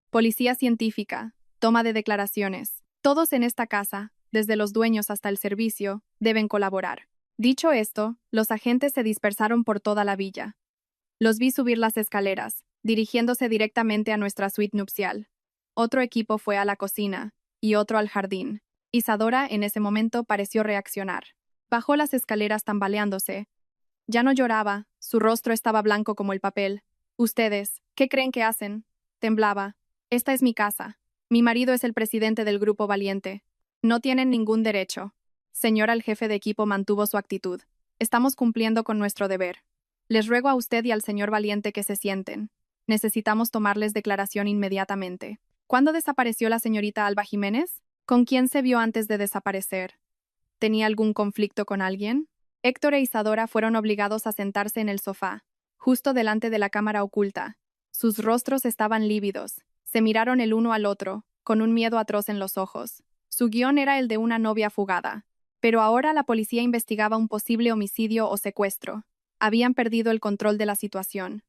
Policía científica, toma de declaraciones. Todos en esta casa, desde los dueños hasta el servicio, deben colaborar. Dicho esto, los agentes se dispersaron por toda la villa. Los vi subir las escaleras, dirigiéndose directamente a nuestra suite nupcial. Otro equipo fue a la cocina, y otro al jardín. Isadora en ese momento pareció reaccionar. Bajó las escaleras tambaleándose. Ya no lloraba, su rostro estaba blanco como el papel. Ustedes, ¿qué creen que hacen? Temblaba. Esta es mi casa. Mi marido es el presidente del Grupo Valiente. No tienen ningún derecho. Señora, el jefe de equipo mantuvo su actitud. Estamos cumpliendo con nuestro deber. Les ruego a usted y al señor Valiente que se sienten. Necesitamos tomarles declaración inmediatamente. ¿Cuándo desapareció la señorita Alba Jiménez? ¿Con quién se vio antes de desaparecer? ¿Tenía algún conflicto con alguien? Héctor e Isadora fueron obligados a sentarse en el sofá, justo delante de la cámara oculta. Sus rostros estaban lívidos. Se miraron el uno al otro, con un miedo atroz en los ojos. Su guión era el de una novia fugada. Pero ahora la policía investigaba un posible homicidio o secuestro. Habían perdido el control de la situación.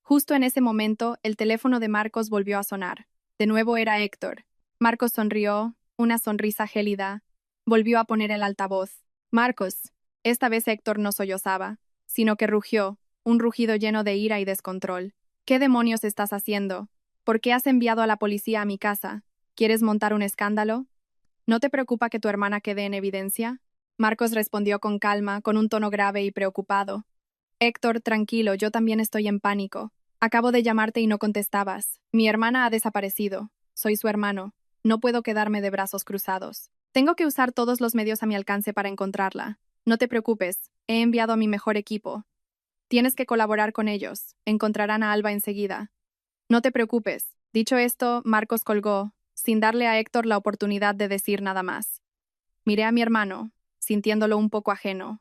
Justo en ese momento, el teléfono de Marcos volvió a sonar. De nuevo era Héctor. Marcos sonrió, una sonrisa gélida. Volvió a poner el altavoz. Marcos. Esta vez Héctor no sollozaba, sino que rugió, un rugido lleno de ira y descontrol. ¿Qué demonios estás haciendo? ¿Por qué has enviado a la policía a mi casa? ¿Quieres montar un escándalo? ¿No te preocupa que tu hermana quede en evidencia? Marcos respondió con calma, con un tono grave y preocupado. Héctor, tranquilo, yo también estoy en pánico. Acabo de llamarte y no contestabas. Mi hermana ha desaparecido. Soy su hermano. No puedo quedarme de brazos cruzados. Tengo que usar todos los medios a mi alcance para encontrarla. No te preocupes, he enviado a mi mejor equipo. Tienes que colaborar con ellos. Encontrarán a Alba enseguida. No te preocupes. Dicho esto, Marcos colgó, sin darle a Héctor la oportunidad de decir nada más. Miré a mi hermano, sintiéndolo un poco ajeno.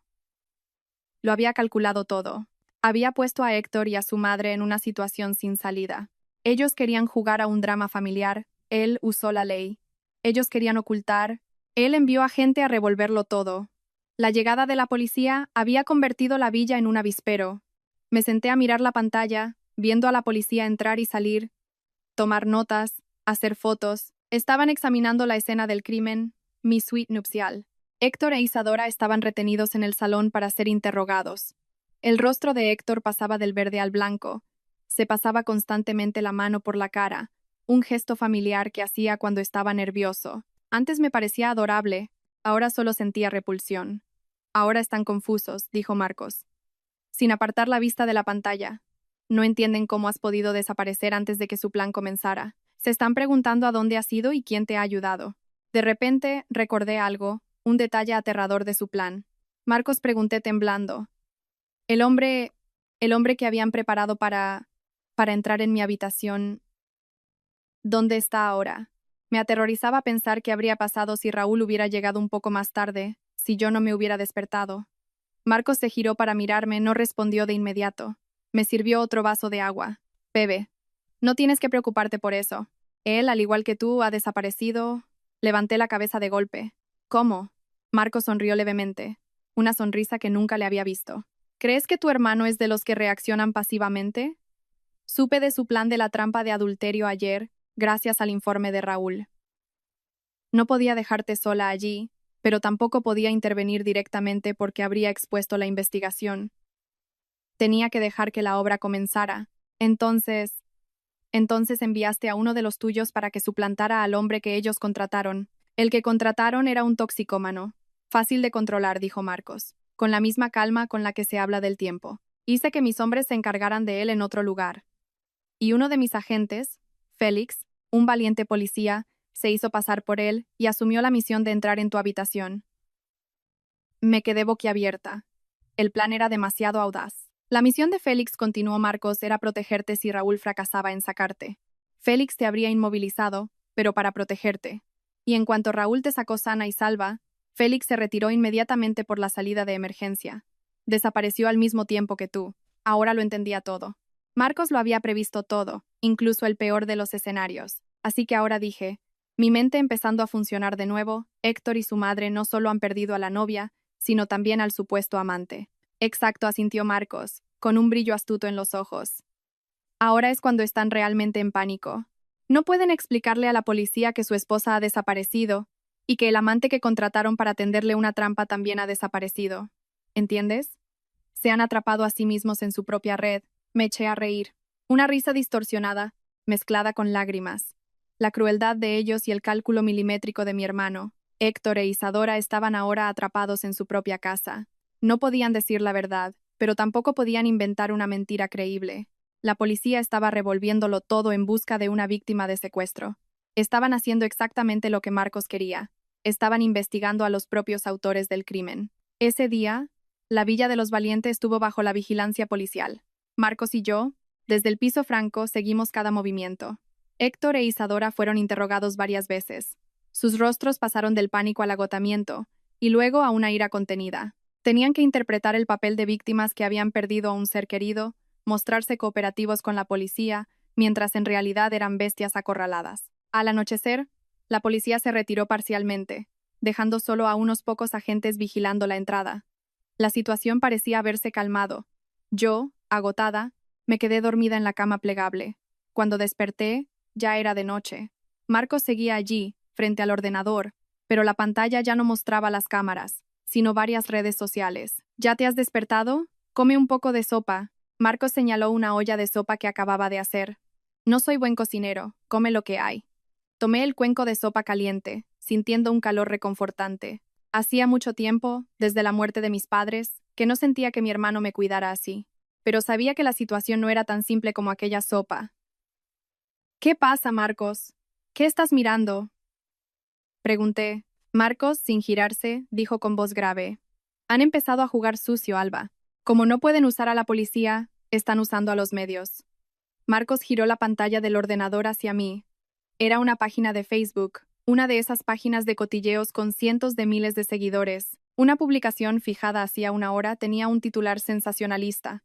Lo había calculado todo. Había puesto a Héctor y a su madre en una situación sin salida. Ellos querían jugar a un drama familiar, él usó la ley. Ellos querían ocultar, él envió a gente a revolverlo todo. La llegada de la policía había convertido la villa en un avispero. Me senté a mirar la pantalla, viendo a la policía entrar y salir, tomar notas, hacer fotos. Estaban examinando la escena del crimen, mi suite nupcial. Héctor e Isadora estaban retenidos en el salón para ser interrogados. El rostro de Héctor pasaba del verde al blanco. Se pasaba constantemente la mano por la cara, un gesto familiar que hacía cuando estaba nervioso. Antes me parecía adorable, ahora solo sentía repulsión. Ahora están confusos, dijo Marcos, sin apartar la vista de la pantalla. No entienden cómo has podido desaparecer antes de que su plan comenzara. Se están preguntando a dónde has ido y quién te ha ayudado. De repente, recordé algo, un detalle aterrador de su plan. Marcos, pregunté temblando. El hombre que habían preparado para entrar en mi habitación, ¿dónde está ahora? Me aterrorizaba pensar qué habría pasado si Raúl hubiera llegado un poco más tarde, si yo no me hubiera despertado. Marcos se giró para mirarme, no respondió de inmediato. Me sirvió otro vaso de agua. Bebe. No tienes que preocuparte por eso. Él, al igual que tú, ha desaparecido. Levanté la cabeza de golpe. ¿Cómo? Marcos sonrió levemente, una sonrisa que nunca le había visto. ¿Crees que tu hermano es de los que reaccionan pasivamente? Supe de su plan de la trampa de adulterio ayer, gracias al informe de Raúl. No podía dejarte sola allí, pero tampoco podía intervenir directamente porque habría expuesto la investigación. Tenía que dejar que la obra comenzara. Entonces enviaste a uno de los tuyos para que suplantara al hombre que ellos contrataron. El que contrataron era un toxicómano. Fácil de controlar, dijo Marcos, con la misma calma con la que se habla del tiempo. Hice que mis hombres se encargaran de él en otro lugar. Y uno de mis agentes, Félix, un valiente policía, se hizo pasar por él y asumió la misión de entrar en tu habitación. Me quedé boquiabierta. El plan era demasiado audaz. La misión de Félix, continuó Marcos, era protegerte si Raúl fracasaba en sacarte. Félix te habría inmovilizado, pero para protegerte. Y en cuanto Raúl te sacó sana y salva, Félix se retiró inmediatamente por la salida de emergencia. Desapareció al mismo tiempo que tú. Ahora lo entendía todo. Marcos lo había previsto todo, incluso el peor de los escenarios. Así que ahora dije, mi mente empezando a funcionar de nuevo, Héctor y su madre no solo han perdido a la novia, sino también al supuesto amante. Exacto, asintió Marcos, con un brillo astuto en los ojos. Ahora es cuando están realmente en pánico. No pueden explicarle a la policía que su esposa ha desaparecido y que el amante que contrataron para tenderle una trampa también ha desaparecido. ¿Entiendes? Se han atrapado a sí mismos en su propia red. Me eché a reír. Una risa distorsionada, mezclada con lágrimas. La crueldad de ellos y el cálculo milimétrico de mi hermano, Héctor e Isadora, estaban ahora atrapados en su propia casa. No podían decir la verdad, pero tampoco podían inventar una mentira creíble. La policía estaba revolviéndolo todo en busca de una víctima de secuestro. Estaban haciendo exactamente lo que Marcos quería. Estaban investigando a los propios autores del crimen. Ese día, la Villa de los Valientes estuvo bajo la vigilancia policial. Marcos y yo, desde el piso franco, seguimos cada movimiento. Héctor e Isadora fueron interrogados varias veces. Sus rostros pasaron del pánico al agotamiento, y luego a una ira contenida. Tenían que interpretar el papel de víctimas que habían perdido a un ser querido, mostrarse cooperativos con la policía, mientras en realidad eran bestias acorraladas. Al anochecer, la policía se retiró parcialmente, dejando solo a unos pocos agentes vigilando la entrada. La situación parecía haberse calmado. Yo, agotada, me quedé dormida en la cama plegable. Cuando desperté, ya era de noche. Marcos seguía allí, frente al ordenador, pero la pantalla ya no mostraba las cámaras, sino varias redes sociales. ¿Ya te has despertado? Come un poco de sopa. Marcos señaló una olla de sopa que acababa de hacer. No soy buen cocinero, come lo que hay. Tomé el cuenco de sopa caliente, sintiendo un calor reconfortante. Hacía mucho tiempo, desde la muerte de mis padres, que no sentía que mi hermano me cuidara así. Pero sabía que la situación no era tan simple como aquella sopa. ¿Qué pasa, Marcos? ¿Qué estás mirando? Pregunté. Marcos, sin girarse, dijo con voz grave. Han empezado a jugar sucio, Alba. Como no pueden usar a la policía, están usando a los medios. Marcos giró la pantalla del ordenador hacia mí. Era una página de Facebook, una de esas páginas de cotilleos con cientos de miles de seguidores. Una publicación fijada hacía una hora tenía un titular sensacionalista.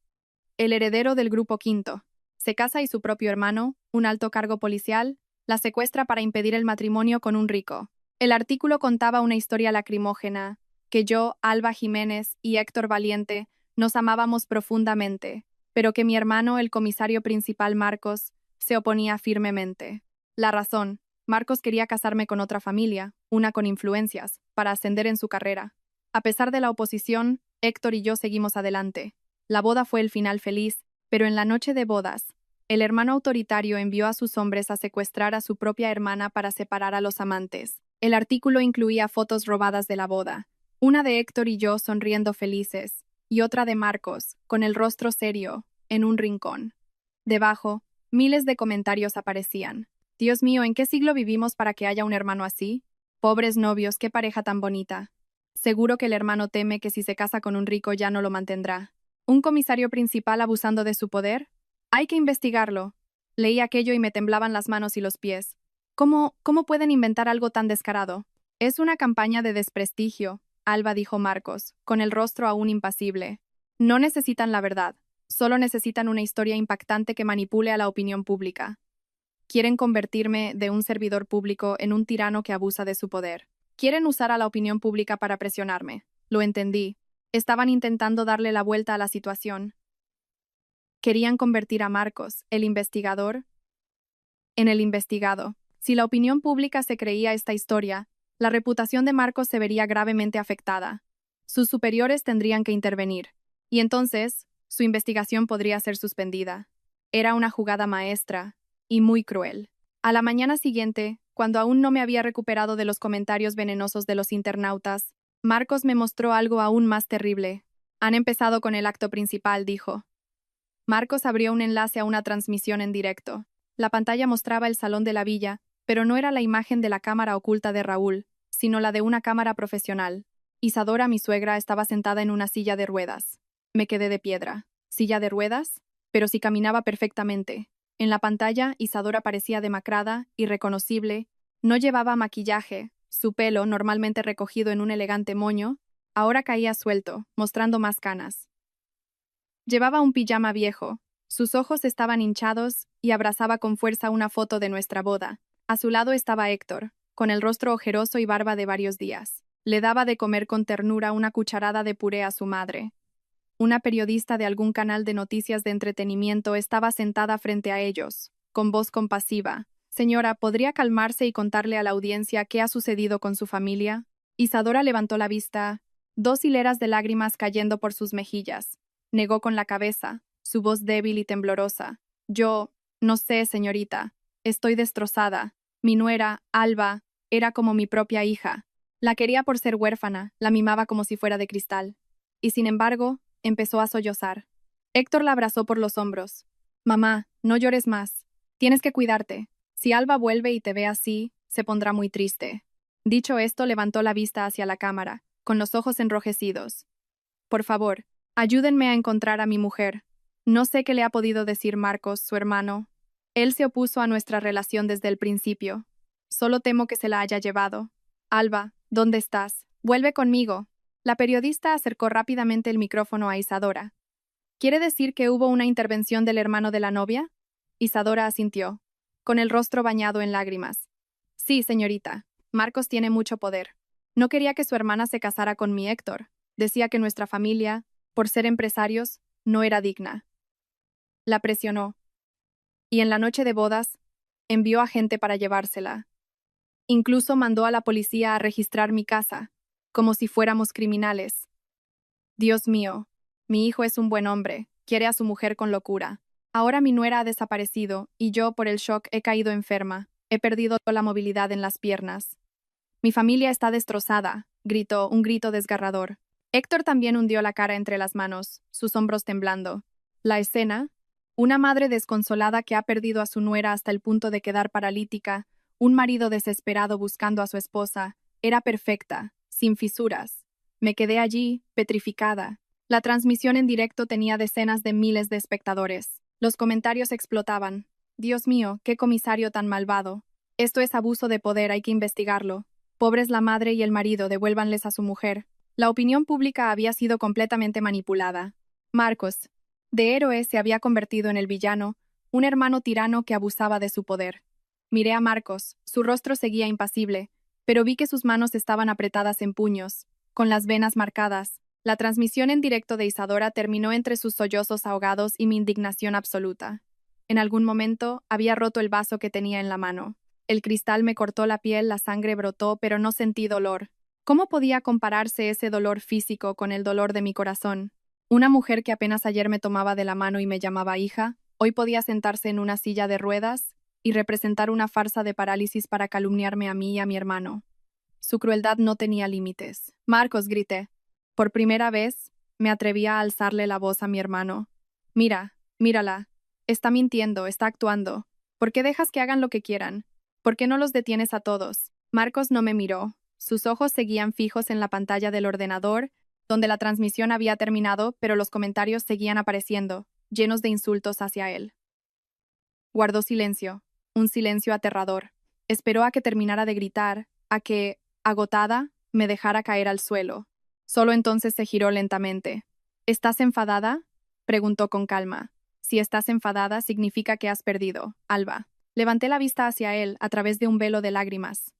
El heredero del Grupo Quinto. Se casa y su propio hermano, un alto cargo policial, la secuestra para impedir el matrimonio con un rico. El artículo contaba una historia lacrimógena, que yo, Alba Jiménez y Héctor Valiente nos amábamos profundamente, pero que mi hermano, el comisario principal Marcos, se oponía firmemente. La razón: Marcos quería casarme con otra familia, una con influencias, para ascender en su carrera. A pesar de la oposición, Héctor y yo seguimos adelante. La boda fue el final feliz, pero en la noche de bodas, el hermano autoritario envió a sus hombres a secuestrar a su propia hermana para separar a los amantes. El artículo incluía fotos robadas de la boda, una de Héctor y yo sonriendo felices, y otra de Marcos, con el rostro serio, en un rincón. Debajo, miles de comentarios aparecían. Dios mío, ¿en qué siglo vivimos para que haya un hermano así? Pobres novios, qué pareja tan bonita. Seguro que el hermano teme que si se casa con un rico ya no lo mantendrá. ¿Un comisario principal abusando de su poder? Hay que investigarlo. Leí aquello y me temblaban las manos y los pies. ¿Cómo pueden inventar algo tan descarado? Es una campaña de desprestigio, Alba, dijo Marcos, con el rostro aún impasible. No necesitan la verdad, solo necesitan una historia impactante que manipule a la opinión pública. Quieren convertirme de un servidor público en un tirano que abusa de su poder. Quieren usar a la opinión pública para presionarme. Lo entendí. Estaban intentando darle la vuelta a la situación. Querían convertir a Marcos, el investigador, en el investigado. Si la opinión pública se creía esta historia, la reputación de Marcos se vería gravemente afectada. Sus superiores tendrían que intervenir, y entonces, su investigación podría ser suspendida. Era una jugada maestra, y muy cruel. A la mañana siguiente, cuando aún no me había recuperado de los comentarios venenosos de los internautas, Marcos me mostró algo aún más terrible. Han empezado con el acto principal, dijo. Marcos abrió un enlace a una transmisión en directo. La pantalla mostraba el salón de la villa, pero no era la imagen de la cámara oculta de Raúl, sino la de una cámara profesional. Isadora, mi suegra, estaba sentada en una silla de ruedas. Me quedé de piedra. ¿Silla de ruedas? Pero si caminaba perfectamente. En la pantalla, Isadora parecía demacrada, irreconocible. No llevaba maquillaje. Su pelo, normalmente recogido en un elegante moño, ahora caía suelto, mostrando más canas. Llevaba un pijama viejo. Sus ojos estaban hinchados y abrazaba con fuerza una foto de nuestra boda. A su lado estaba Héctor, con el rostro ojeroso y barba de varios días. Le daba de comer con ternura una cucharada de puré a su madre. Una periodista de algún canal de noticias de entretenimiento estaba sentada frente a ellos, con voz compasiva. Señora, ¿podría calmarse y contarle a la audiencia qué ha sucedido con su familia? Isadora levantó la vista, 2 hileras de lágrimas cayendo por sus mejillas. Negó con la cabeza, su voz débil y temblorosa. Yo, no sé, señorita. Estoy destrozada. Mi nuera, Alba, era como mi propia hija. La quería por ser huérfana, la mimaba como si fuera de cristal. Y sin embargo, empezó a sollozar. Héctor la abrazó por los hombros. Mamá, no llores más. Tienes que cuidarte. Si Alba vuelve y te ve así, se pondrá muy triste. Dicho esto, levantó la vista hacia la cámara, con los ojos enrojecidos. Por favor, ayúdenme a encontrar a mi mujer. No sé qué le ha podido decir Marcos, su hermano. Él se opuso a nuestra relación desde el principio. Solo temo que se la haya llevado. Alba, ¿dónde estás? Vuelve conmigo. La periodista acercó rápidamente el micrófono a Isadora. ¿Quiere decir que hubo una intervención del hermano de la novia? Isadora asintió, con el rostro bañado en lágrimas. Sí, señorita. Marcos tiene mucho poder. No quería que su hermana se casara con mi Héctor. Decía que nuestra familia, por ser empresarios, no era digna. La presionó. Y en la noche de bodas, envió a gente para llevársela. Incluso mandó a la policía a registrar mi casa, como si fuéramos criminales. Dios mío, mi hijo es un buen hombre, quiere a su mujer con locura. Ahora mi nuera ha desaparecido y yo, por el shock, he caído enferma. He perdido la movilidad en las piernas. Mi familia está destrozada, gritó, un grito desgarrador. Héctor también hundió la cara entre las manos, sus hombros temblando. La escena, una madre desconsolada que ha perdido a su nuera hasta el punto de quedar paralítica, un marido desesperado buscando a su esposa, era perfecta, sin fisuras. Me quedé allí, petrificada. La transmisión en directo tenía decenas de miles de espectadores. Los comentarios explotaban. Dios mío, qué comisario tan malvado. Esto es abuso de poder, hay que investigarlo. Pobres la madre y el marido, devuélvanles a su mujer. La opinión pública había sido completamente manipulada. Marcos, de héroe, se había convertido en el villano, un hermano tirano que abusaba de su poder. Miré a Marcos, su rostro seguía impasible, pero vi que sus manos estaban apretadas en puños, con las venas marcadas. La transmisión en directo de Isadora terminó entre sus sollozos ahogados y mi indignación absoluta. En algún momento, había roto el vaso que tenía en la mano. El cristal me cortó la piel, la sangre brotó, pero no sentí dolor. ¿Cómo podía compararse ese dolor físico con el dolor de mi corazón? Una mujer que apenas ayer me tomaba de la mano y me llamaba hija, hoy podía sentarse en una silla de ruedas y representar una farsa de parálisis para calumniarme a mí y a mi hermano. Su crueldad no tenía límites. Marcos, grité. Por primera vez, me atreví a alzarle la voz a mi hermano. Mira, mírala. Está mintiendo, está actuando. ¿Por qué dejas que hagan lo que quieran? ¿Por qué no los detienes a todos? Marcos no me miró. Sus ojos seguían fijos en la pantalla del ordenador, donde la transmisión había terminado, pero los comentarios seguían apareciendo, llenos de insultos hacia él. Guardó silencio, un silencio aterrador. Esperó a que terminara de gritar, a que, agotada, me dejara caer al suelo. Solo entonces se giró lentamente. ¿Estás enfadada? Preguntó con calma. Si estás enfadada, significa que has perdido, Alba. Levanté la vista hacia él a través de un velo de lágrimas.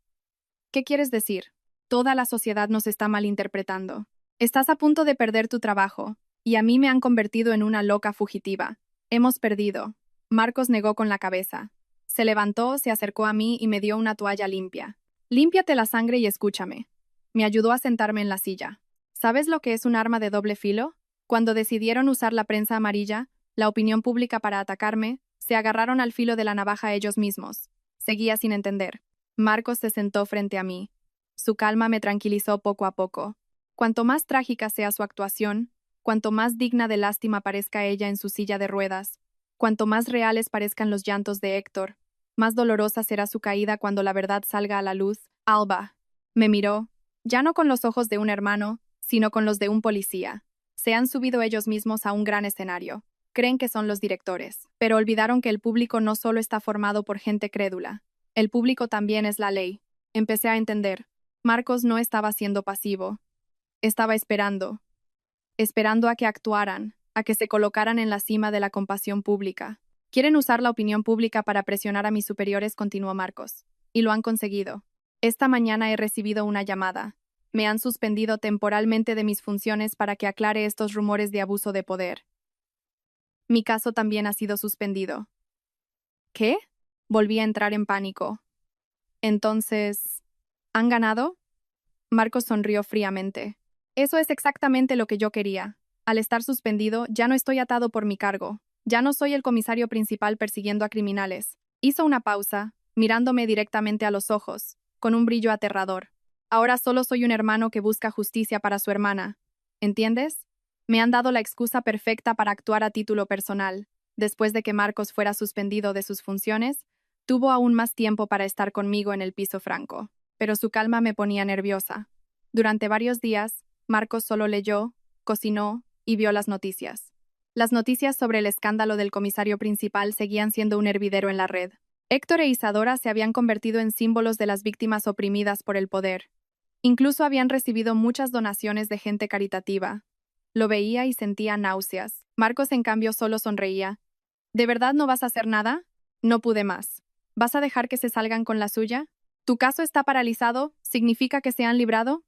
¿Qué quieres decir? Toda la sociedad nos está malinterpretando. Estás a punto de perder tu trabajo, y a mí me han convertido en una loca fugitiva. Hemos perdido. Marcos negó con la cabeza. Se levantó, se acercó a mí y me dio una toalla limpia. Límpiate la sangre y escúchame. Me ayudó a sentarme en la silla. ¿Sabes lo que es un arma de doble filo? Cuando decidieron usar la prensa amarilla, la opinión pública para atacarme, se agarraron al filo de la navaja ellos mismos. Seguía sin entender. Marcos se sentó frente a mí. Su calma me tranquilizó poco a poco. Cuanto más trágica sea su actuación, cuanto más digna de lástima parezca ella en su silla de ruedas, cuanto más reales parezcan los llantos de Héctor, más dolorosa será su caída cuando la verdad salga a la luz. Alba. Me miró. Ya no con los ojos de un hermano, sino con los de un policía. Se han subido ellos mismos a un gran escenario. Creen que son los directores, pero olvidaron que el público no solo está formado por gente crédula. El público también es la ley. Empecé a entender. Marcos no estaba siendo pasivo. Estaba esperando a que actuaran, a que se colocaran en la cima de la compasión pública. Quieren usar la opinión pública para presionar a mis superiores, continuó Marcos. Y lo han conseguido. Esta mañana he recibido una llamada. Me han suspendido temporalmente de mis funciones para que aclare estos rumores de abuso de poder. Mi caso también ha sido suspendido. ¿Qué? Volví a entrar en pánico. Entonces, ¿han ganado? Marcos sonrió fríamente. Eso es exactamente lo que yo quería. Al estar suspendido, ya no estoy atado por mi cargo. Ya no soy el comisario principal persiguiendo a criminales. Hizo una pausa, mirándome directamente a los ojos, con un brillo aterrador. Ahora solo soy un hermano que busca justicia para su hermana. ¿Entiendes? Me han dado la excusa perfecta para actuar a título personal. Después de que Marcos fuera suspendido de sus funciones, tuvo aún más tiempo para estar conmigo en el piso franco, pero su calma me ponía nerviosa. Durante varios días, Marcos solo leyó, cocinó y vio las noticias. Las noticias sobre el escándalo del comisario principal seguían siendo un hervidero en la red. Héctor e Isadora se habían convertido en símbolos de las víctimas oprimidas por el poder. Incluso habían recibido muchas donaciones de gente caritativa. Lo veía y sentía náuseas. Marcos, en cambio, solo sonreía. ¿De verdad no vas a hacer nada? No pude más. ¿Vas a dejar que se salgan con la suya? ¿Tu caso está paralizado? ¿Significa que se han librado?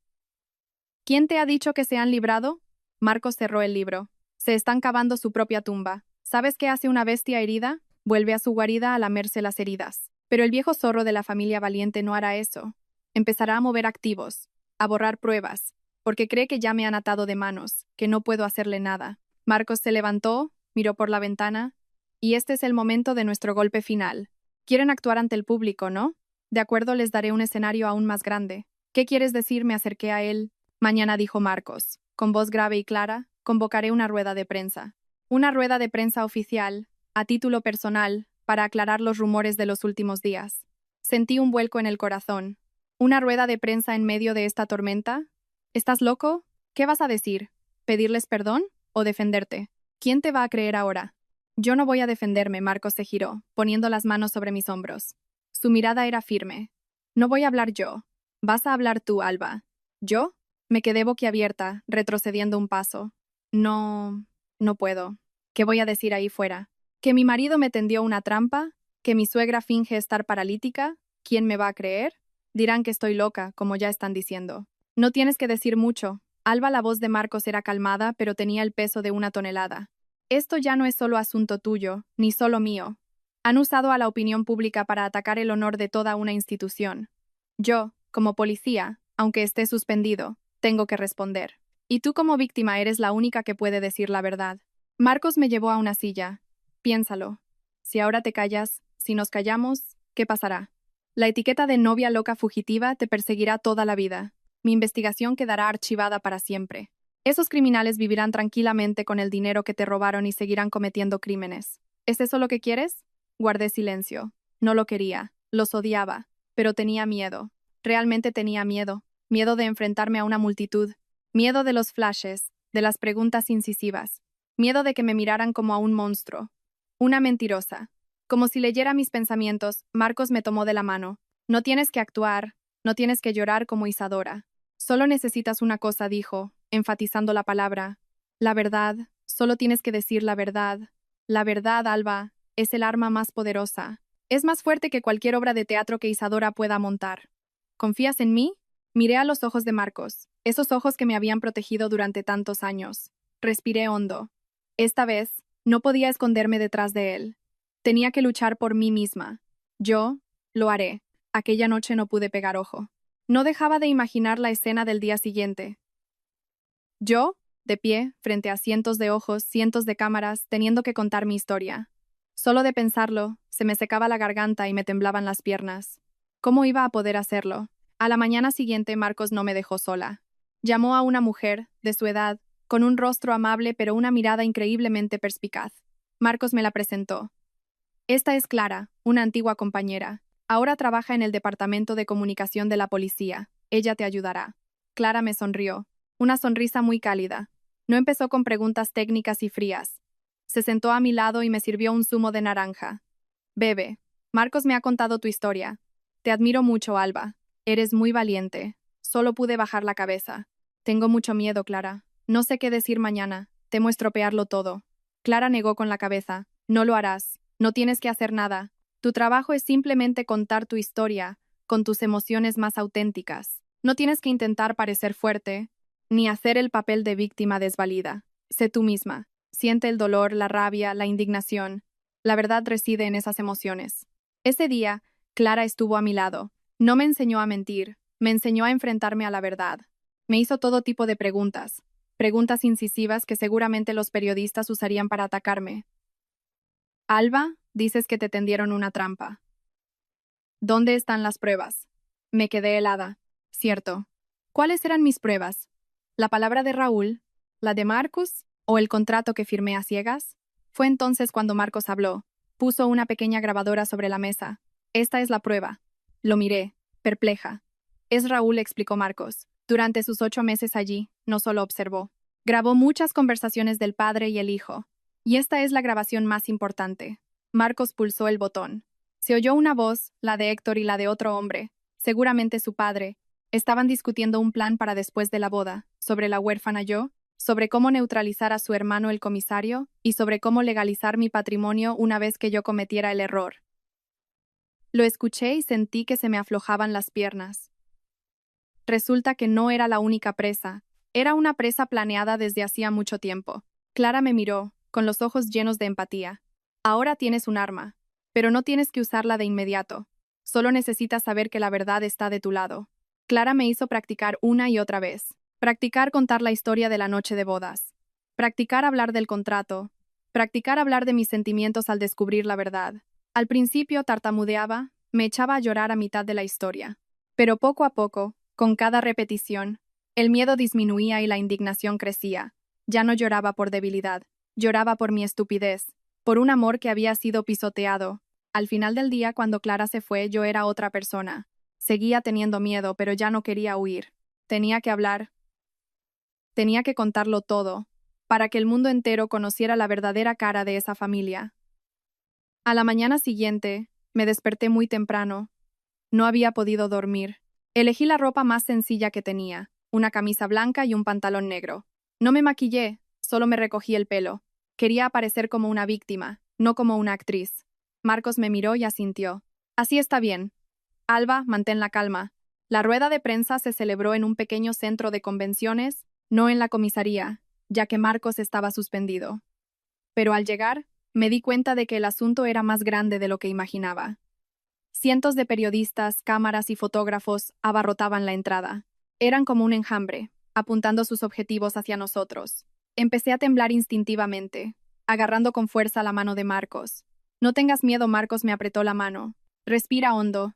¿Quién te ha dicho que se han librado? Marcos cerró el libro. Se están cavando su propia tumba. ¿Sabes qué hace una bestia herida? Vuelve a su guarida a lamerse las heridas. Pero el viejo zorro de la familia Valiente no hará eso. Empezará a mover activos, a borrar pruebas, porque cree que ya me han atado de manos, que no puedo hacerle nada. Marcos se levantó, miró por la ventana, y este es el momento de nuestro golpe final. Quieren actuar ante el público, ¿no? De acuerdo, les daré un escenario aún más grande. ¿Qué quieres decir? Me acerqué a él. Mañana, dijo Marcos, con voz grave y clara, convocaré una rueda de prensa. Una rueda de prensa oficial, a título personal, para aclarar los rumores de los últimos días. Sentí un vuelco en el corazón. ¿Una rueda de prensa en medio de esta tormenta? ¿Estás loco? ¿Qué vas a decir? ¿Pedirles perdón o defenderte? ¿Quién te va a creer ahora? Yo no voy a defenderme, Marcos se giró, poniendo las manos sobre mis hombros. Su mirada era firme. No voy a hablar yo. Vas a hablar tú, Alba. ¿Yo? Me quedé boquiabierta, retrocediendo un paso. No puedo. ¿Qué voy a decir ahí fuera? ¿Que mi marido me tendió una trampa? ¿Que mi suegra finge estar paralítica? ¿Quién me va a creer? Dirán que estoy loca, como ya están diciendo. No tienes que decir mucho. Alba, la voz de Marcos era calmada, pero tenía el peso de una tonelada. Esto ya no es solo asunto tuyo, ni solo mío. Han usado a la opinión pública para atacar el honor de toda una institución. Yo, como policía, aunque esté suspendido, tengo que responder. Y tú como víctima eres la única que puede decir la verdad. Marcos me llevó a una silla. Piénsalo. Si ahora te callas, si nos callamos, ¿qué pasará? La etiqueta de novia loca fugitiva te perseguirá toda la vida. Mi investigación quedará archivada para siempre. Esos criminales vivirán tranquilamente con el dinero que te robaron y seguirán cometiendo crímenes. ¿Es eso lo que quieres? Guardé silencio. No lo quería. Los odiaba. Pero tenía miedo. Realmente tenía miedo. Miedo de enfrentarme a una multitud. Miedo de los flashes, de las preguntas incisivas. Miedo de que me miraran como a un monstruo. Una mentirosa. Como si leyera mis pensamientos, Marcos me tomó de la mano. No tienes que actuar, no tienes que llorar como Isadora. Solo necesitas una cosa, dijo, enfatizando la palabra. La verdad, solo tienes que decir la verdad. La verdad, Alba, es el arma más poderosa. Es más fuerte que cualquier obra de teatro que Isadora pueda montar. ¿Confías en mí? Miré a los ojos de Marcos, esos ojos que me habían protegido durante tantos años. Respiré hondo. Esta vez, no podía esconderme detrás de él. Tenía que luchar por mí misma. Yo, lo haré. Aquella noche no pude pegar ojo. No dejaba de imaginar la escena del día siguiente. Yo, de pie, frente a cientos de ojos, cientos de cámaras, teniendo que contar mi historia. Solo de pensarlo, se me secaba la garganta y me temblaban las piernas. ¿Cómo iba a poder hacerlo? A la mañana siguiente, Marcos no me dejó sola. Llamó a una mujer, de su edad, con un rostro amable pero una mirada increíblemente perspicaz. Marcos me la presentó. Esta es Clara, una antigua compañera. Ahora trabaja en el departamento de comunicación de la policía. Ella te ayudará. Clara me sonrió. Una sonrisa muy cálida. No empezó con preguntas técnicas y frías. Se sentó a mi lado y me sirvió un zumo de naranja. Bebe. Marcos me ha contado tu historia. Te admiro mucho, Alba. Eres muy valiente. Solo pude bajar la cabeza. Tengo mucho miedo, Clara. No sé qué decir mañana. Temo estropearlo todo. Clara negó con la cabeza. No lo harás. No tienes que hacer nada. Tu trabajo es simplemente contar tu historia, con tus emociones más auténticas. No tienes que intentar parecer fuerte, ni hacer el papel de víctima desvalida. Sé tú misma. Siente el dolor, la rabia, la indignación. La verdad reside en esas emociones. Ese día, Clara estuvo a mi lado. No me enseñó a mentir, me enseñó a enfrentarme a la verdad. Me hizo todo tipo de preguntas. Preguntas incisivas que seguramente los periodistas usarían para atacarme. Alba, dices que te tendieron una trampa. ¿Dónde están las pruebas? Me quedé helada. Cierto. ¿Cuáles eran mis pruebas? ¿La palabra de Raúl? ¿La de Marcus? ¿O el contrato que firmé a ciegas? Fue entonces cuando Marcos habló. Puso una pequeña grabadora sobre la mesa. Esta es la prueba. Lo miré, perpleja. Es Raúl, explicó Marcos. Durante sus 8 meses allí, no solo observó. Grabó muchas conversaciones del padre y el hijo. Y esta es la grabación más importante. Marcos pulsó el botón. Se oyó una voz, la de Héctor y la de otro hombre, seguramente su padre. Estaban discutiendo un plan para después de la boda, sobre la huérfana yo, sobre cómo neutralizar a su hermano el comisario y sobre cómo legalizar mi patrimonio una vez que yo cometiera el error. Lo escuché y sentí que se me aflojaban las piernas. Resulta que no era la única presa, era una presa planeada desde hacía mucho tiempo. Clara me miró, con los ojos llenos de empatía. Ahora tienes un arma, pero no tienes que usarla de inmediato. Solo necesitas saber que la verdad está de tu lado. Clara me hizo practicar una y otra vez. Practicar contar la historia de la noche de bodas. Practicar hablar del contrato. Practicar hablar de mis sentimientos al descubrir la verdad. Al principio tartamudeaba, me echaba a llorar a mitad de la historia. Pero poco a poco, con cada repetición, el miedo disminuía y la indignación crecía. Ya no lloraba por debilidad, lloraba por mi estupidez, por un amor que había sido pisoteado. Al final del día, cuando Clara se fue, yo era otra persona. Seguía teniendo miedo, pero ya no quería huir. Tenía que hablar. Tenía que contarlo todo, para que el mundo entero conociera la verdadera cara de esa familia. A la mañana siguiente, me desperté muy temprano. No había podido dormir. Elegí la ropa más sencilla que tenía, una camisa blanca y un pantalón negro. No me maquillé, solo me recogí el pelo. Quería aparecer como una víctima, no como una actriz. Marcos me miró y asintió. Así está bien. Alba, mantén la calma. La rueda de prensa se celebró en un pequeño centro de convenciones, no en la comisaría, ya que Marcos estaba suspendido. Pero al llegar, me di cuenta de que el asunto era más grande de lo que imaginaba. Cientos de periodistas, cámaras y fotógrafos abarrotaban la entrada. Eran como un enjambre, apuntando sus objetivos hacia nosotros. Empecé a temblar instintivamente, agarrando con fuerza la mano de Marcos. No tengas miedo, Marcos me apretó la mano. Respira hondo.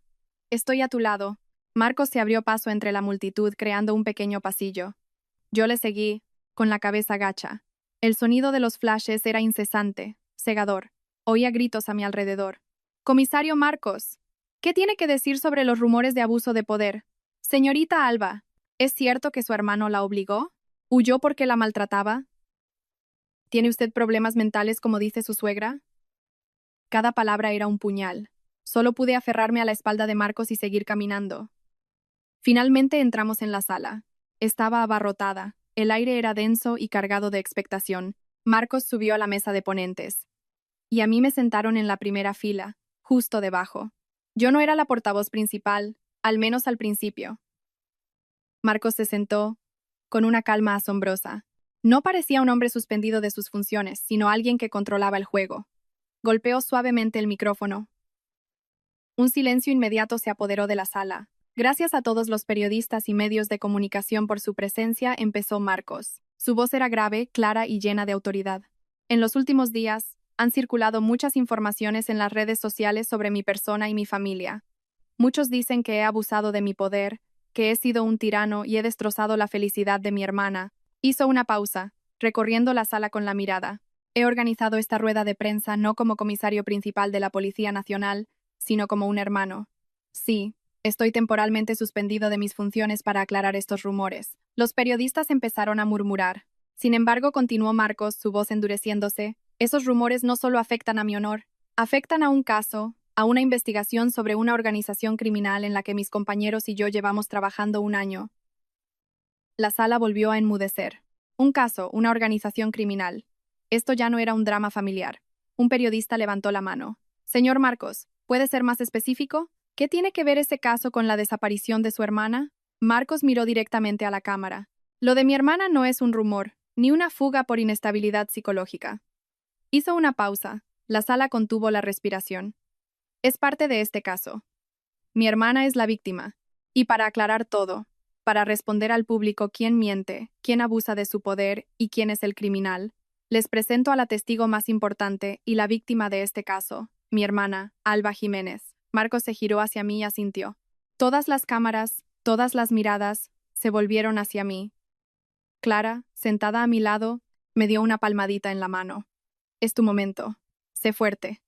Estoy a tu lado. Marcos se abrió paso entre la multitud, creando un pequeño pasillo. Yo le seguí, con la cabeza gacha. El sonido de los flashes era incesante, cegador. Oía gritos a mi alrededor. Comisario Marcos, ¿qué tiene que decir sobre los rumores de abuso de poder? Señorita Alba, ¿es cierto que su hermano la obligó? ¿Huyó porque la maltrataba? ¿Tiene usted problemas mentales como dice su suegra? Cada palabra era un puñal. Solo pude aferrarme a la espalda de Marcos y seguir caminando. Finalmente entramos en la sala. Estaba abarrotada. El aire era denso y cargado de expectación. Marcos subió a la mesa de ponentes. Y a mí me sentaron en la primera fila, justo debajo. Yo no era la portavoz principal, al menos al principio. Marcos se sentó, con una calma asombrosa. No parecía un hombre suspendido de sus funciones, sino alguien que controlaba el juego. Golpeó suavemente el micrófono. Un silencio inmediato se apoderó de la sala. Gracias a todos los periodistas y medios de comunicación por su presencia, empezó Marcos. Su voz era grave, clara y llena de autoridad. En los últimos días, han circulado muchas informaciones en las redes sociales sobre mi persona y mi familia. Muchos dicen que he abusado de mi poder, que he sido un tirano y he destrozado la felicidad de mi hermana. Hizo una pausa, recorriendo la sala con la mirada. He organizado esta rueda de prensa no como comisario principal de la Policía Nacional, sino como un hermano. Sí, Estoy temporalmente suspendido de mis funciones para aclarar estos rumores. Los periodistas empezaron a murmurar. Sin embargo, continuó Marcos, su voz endureciéndose. Esos rumores no solo afectan a mi honor, afectan a un caso, a una investigación sobre una organización criminal en la que mis compañeros y yo llevamos trabajando un año. La sala volvió a enmudecer. Un caso, una organización criminal. Esto ya no era un drama familiar. Un periodista levantó la mano. Señor Marcos, ¿puede ser más específico? ¿Qué tiene que ver ese caso con la desaparición de su hermana? Marcos miró directamente a la cámara. Lo de mi hermana no es un rumor, ni una fuga por inestabilidad psicológica. Hizo una pausa. La sala contuvo la respiración. Es parte de este caso. Mi hermana es la víctima. Y para aclarar todo, para responder al público quién miente, quién abusa de su poder y quién es el criminal, les presento a la testigo más importante y la víctima de este caso, mi hermana, Alba Jiménez. Marcos se giró hacia mí y asintió. Todas las cámaras, todas las miradas, se volvieron hacia mí. Clara, sentada a mi lado, me dio una palmadita en la mano. Es tu momento. Sé fuerte.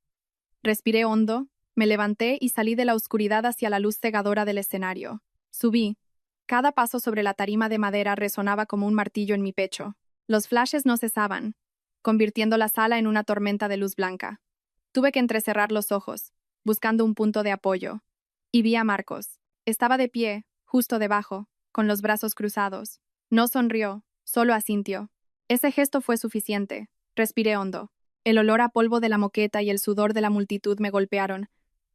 Respiré hondo, me levanté y salí de la oscuridad hacia la luz cegadora del escenario. Subí. Cada paso sobre la tarima de madera resonaba como un martillo en mi pecho. Los flashes no cesaban, convirtiendo la sala en una tormenta de luz blanca. Tuve que entrecerrar los ojos, buscando un punto de apoyo. Y vi a Marcos. Estaba de pie, justo debajo, con los brazos cruzados. No sonrió, solo asintió. Ese gesto fue suficiente. Respiré hondo. El olor a polvo de la moqueta y el sudor de la multitud me golpearon.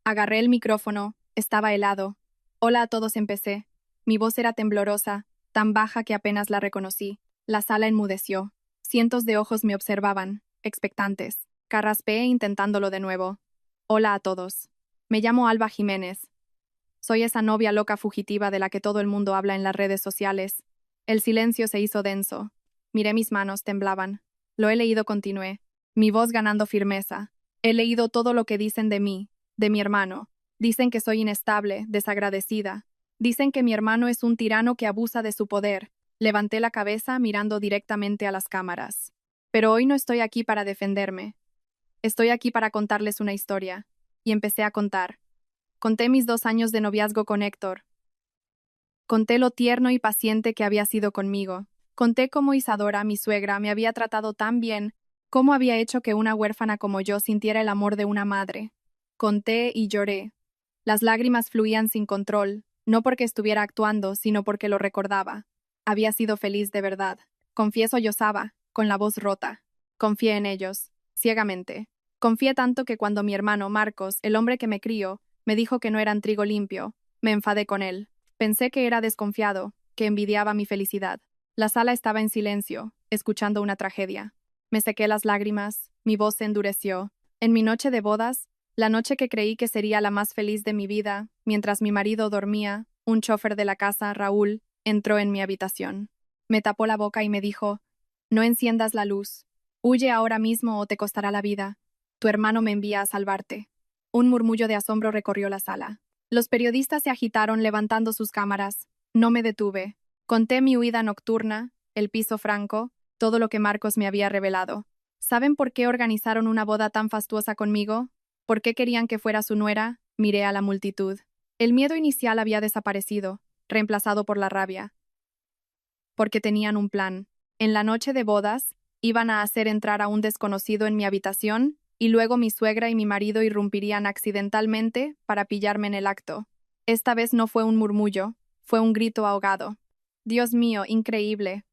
Agarré el micrófono, estaba helado. Hola a todos, empecé. Mi voz era temblorosa, tan baja que apenas la reconocí. La sala enmudeció. Cientos de ojos me observaban, expectantes. Carraspeé intentándolo de nuevo. Hola a todos. Me llamo Alba Jiménez. Soy esa novia loca fugitiva de la que todo el mundo habla en las redes sociales. El silencio se hizo denso. Miré mis manos, temblaban. Lo he leído, continué. Mi voz ganando firmeza. He leído todo lo que dicen de mí, de mi hermano. Dicen que soy inestable, desagradecida. Dicen que mi hermano es un tirano que abusa de su poder. Levanté la cabeza mirando directamente a las cámaras. Pero hoy no estoy aquí para defenderme. Estoy aquí para contarles una historia. Y empecé a contar. Conté mis 2 años de noviazgo con Héctor. Conté lo tierno y paciente que había sido conmigo. Conté cómo Isadora, mi suegra, me había tratado tan bien, cómo había hecho que una huérfana como yo sintiera el amor de una madre. Conté y lloré. Las lágrimas fluían sin control, no porque estuviera actuando, sino porque lo recordaba. Había sido feliz de verdad. Confié, sollozaba, con la voz rota. Confié en ellos, ciegamente. Confié tanto que cuando mi hermano Marcos, el hombre que me crió, me dijo que no eran trigo limpio, me enfadé con él. Pensé que era desconfiado, que envidiaba mi felicidad. La sala estaba en silencio, escuchando una tragedia. Me sequé las lágrimas, mi voz se endureció. En mi noche de bodas, la noche que creí que sería la más feliz de mi vida, mientras mi marido dormía, un chofer de la casa, Raúl, entró en mi habitación. Me tapó la boca y me dijo: «No enciendas la luz. Huye ahora mismo o te costará la vida. Tu hermano me envía a salvarte». Un murmullo de asombro recorrió la sala. Los periodistas se agitaron levantando sus cámaras. No me detuve. Conté mi huida nocturna, el piso franco, todo lo que Marcos me había revelado. ¿Saben por qué organizaron una boda tan fastuosa conmigo? ¿Por qué querían que fuera su nuera? Miré a la multitud. El miedo inicial había desaparecido, reemplazado por la rabia. Porque tenían un plan. En la noche de bodas, iban a hacer entrar a un desconocido en mi habitación, y luego mi suegra y mi marido irrumpirían accidentalmente para pillarme en el acto. Esta vez no fue un murmullo, fue un grito ahogado. Dios mío, increíble.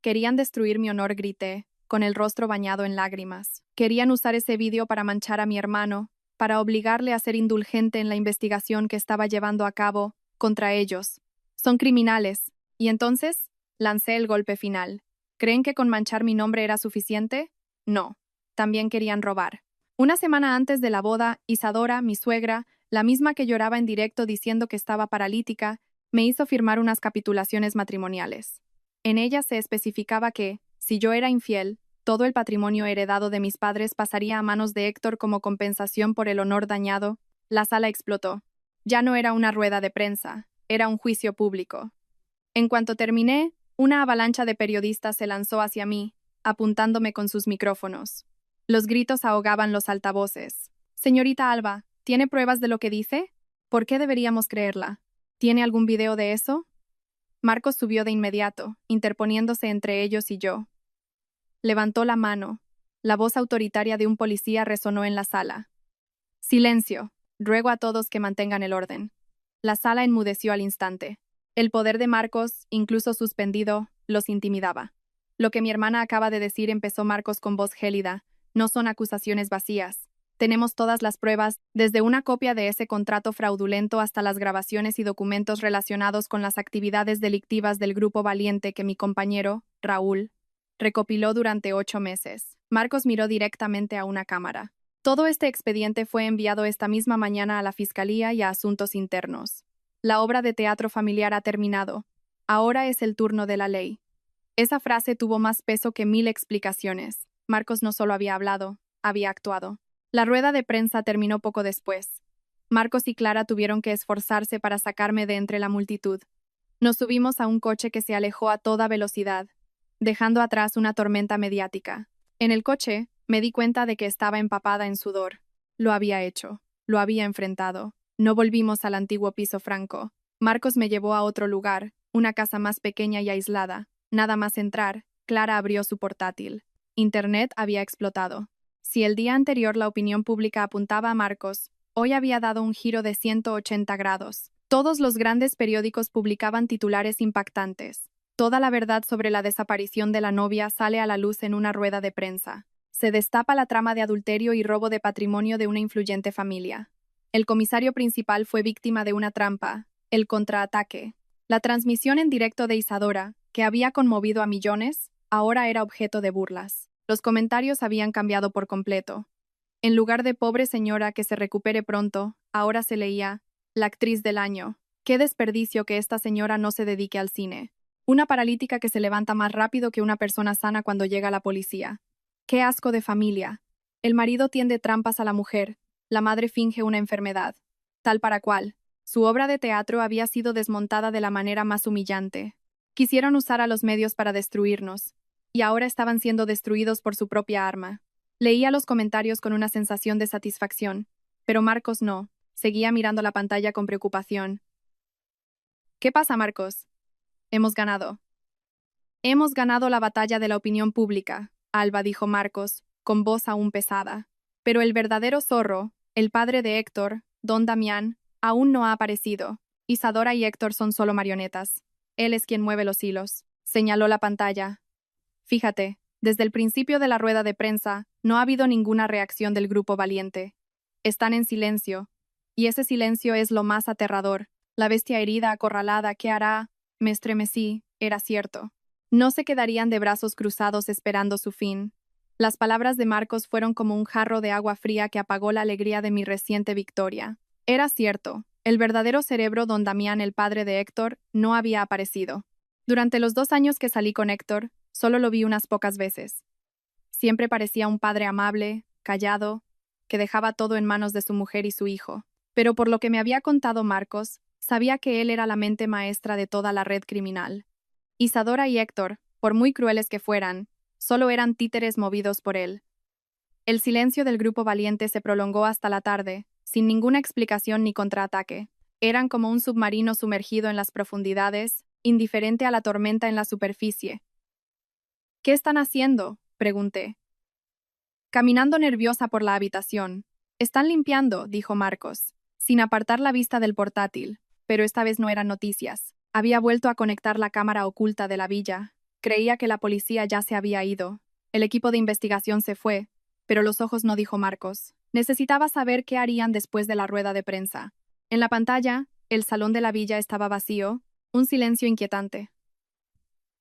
Querían destruir mi honor, grité, con el rostro bañado en lágrimas. Querían usar ese vídeo para manchar a mi hermano, para obligarle a ser indulgente en la investigación que estaba llevando a cabo contra ellos. Son criminales. Y entonces, lancé el golpe final. ¿Creen que con manchar mi nombre era suficiente? No. También querían robar. Una semana antes de la boda, Isadora, mi suegra, la misma que lloraba en directo diciendo que estaba paralítica, me hizo firmar unas capitulaciones matrimoniales. En ellas se especificaba que, si yo era infiel, todo el patrimonio heredado de mis padres pasaría a manos de Héctor como compensación por el honor dañado. La sala explotó. Ya no era una rueda de prensa, era un juicio público. En cuanto terminé, una avalancha de periodistas se lanzó hacia mí, apuntándome con sus micrófonos. Los gritos ahogaban los altavoces. «Señorita Alba, ¿tiene pruebas de lo que dice? ¿Por qué deberíamos creerla?» ¿Tiene algún video de eso? Marcos subió de inmediato, interponiéndose entre ellos y yo. Levantó la mano. La voz autoritaria de un policía resonó en la sala. Silencio. Ruego a todos que mantengan el orden. La sala enmudeció al instante. El poder de Marcos, incluso suspendido, los intimidaba. Lo que mi hermana acaba de decir, empezó Marcos con voz gélida, no son acusaciones vacías. Tenemos todas las pruebas, desde una copia de ese contrato fraudulento hasta las grabaciones y documentos relacionados con las actividades delictivas del Grupo Valiente que mi compañero, Raúl, recopiló durante 8 meses. Marcos miró directamente a una cámara. Todo este expediente fue enviado esta misma mañana a la Fiscalía y a Asuntos Internos. La obra de teatro familiar ha terminado. Ahora es el turno de la ley. Esa frase tuvo más peso que 1000 explicaciones. Marcos no solo había hablado, había actuado. La rueda de prensa terminó poco después. Marcos y Clara tuvieron que esforzarse para sacarme de entre la multitud. Nos subimos a un coche que se alejó a toda velocidad, dejando atrás una tormenta mediática. En el coche, me di cuenta de que estaba empapada en sudor. Lo había hecho. Lo había enfrentado. No volvimos al antiguo piso franco. Marcos me llevó a otro lugar, una casa más pequeña y aislada. Nada más entrar, Clara abrió su portátil. Internet había explotado. Si el día anterior la opinión pública apuntaba a Marcos, hoy había dado un giro de 180 grados. Todos los grandes periódicos publicaban titulares impactantes. Toda la verdad sobre la desaparición de la novia sale a la luz en una rueda de prensa. Se destapa la trama de adulterio y robo de patrimonio de una influyente familia. El comisario principal fue víctima de una trampa, el contraataque. La transmisión en directo de Isadora, que había conmovido a millones, ahora era objeto de burlas. Los comentarios habían cambiado por completo. En lugar de pobre señora que se recupere pronto, ahora se leía, la actriz del año. Qué desperdicio que esta señora no se dedique al cine. Una paralítica que se levanta más rápido que una persona sana cuando llega la policía. Qué asco de familia. El marido tiende trampas a la mujer, la madre finge una enfermedad. Tal para cual. Su obra de teatro había sido desmontada de la manera más humillante. Quisieron usar a los medios para destruirnos, y ahora estaban siendo destruidos por su propia arma. Leía los comentarios con una sensación de satisfacción, pero Marcos no, seguía mirando la pantalla con preocupación. ¿Qué pasa, Marcos? Hemos ganado. Hemos ganado la batalla de la opinión pública, Alba, dijo Marcos, con voz aún pesada. Pero el verdadero zorro, el padre de Héctor, don Damián, aún no ha aparecido. Isadora y Héctor son solo marionetas. Él es quien mueve los hilos. Señaló la pantalla. Fíjate, desde el principio de la rueda de prensa, no ha habido ninguna reacción del Grupo Valiente. Están en silencio. Y ese silencio es lo más aterrador. La bestia herida, acorralada, ¿qué hará? Me estremecí, era cierto. No se quedarían de brazos cruzados esperando su fin. Las palabras de Marcos fueron como un jarro de agua fría que apagó la alegría de mi reciente victoria. Era cierto, el verdadero cerebro don Damián, el padre de Héctor, no había aparecido. Durante los 2 años que salí con Héctor, solo lo vi unas pocas veces. Siempre parecía un padre amable, callado, que dejaba todo en manos de su mujer y su hijo. Pero por lo que me había contado Marcos, sabía que él era la mente maestra de toda la red criminal. Isadora y Héctor, por muy crueles que fueran, solo eran títeres movidos por él. El silencio del Grupo Valiente se prolongó hasta la tarde, sin ninguna explicación ni contraataque. Eran como un submarino sumergido en las profundidades, indiferente a la tormenta en la superficie. ¿Qué están haciendo?, pregunté. Caminando nerviosa por la habitación. Están limpiando, dijo Marcos, sin apartar la vista del portátil, pero esta vez no eran noticias. Había vuelto a conectar la cámara oculta de la villa. Creía que la policía ya se había ido. El equipo de investigación se fue, pero los ojos no, dijo Marcos. Necesitaba saber qué harían después de la rueda de prensa. En la pantalla, el salón de la villa estaba vacío, un silencio inquietante.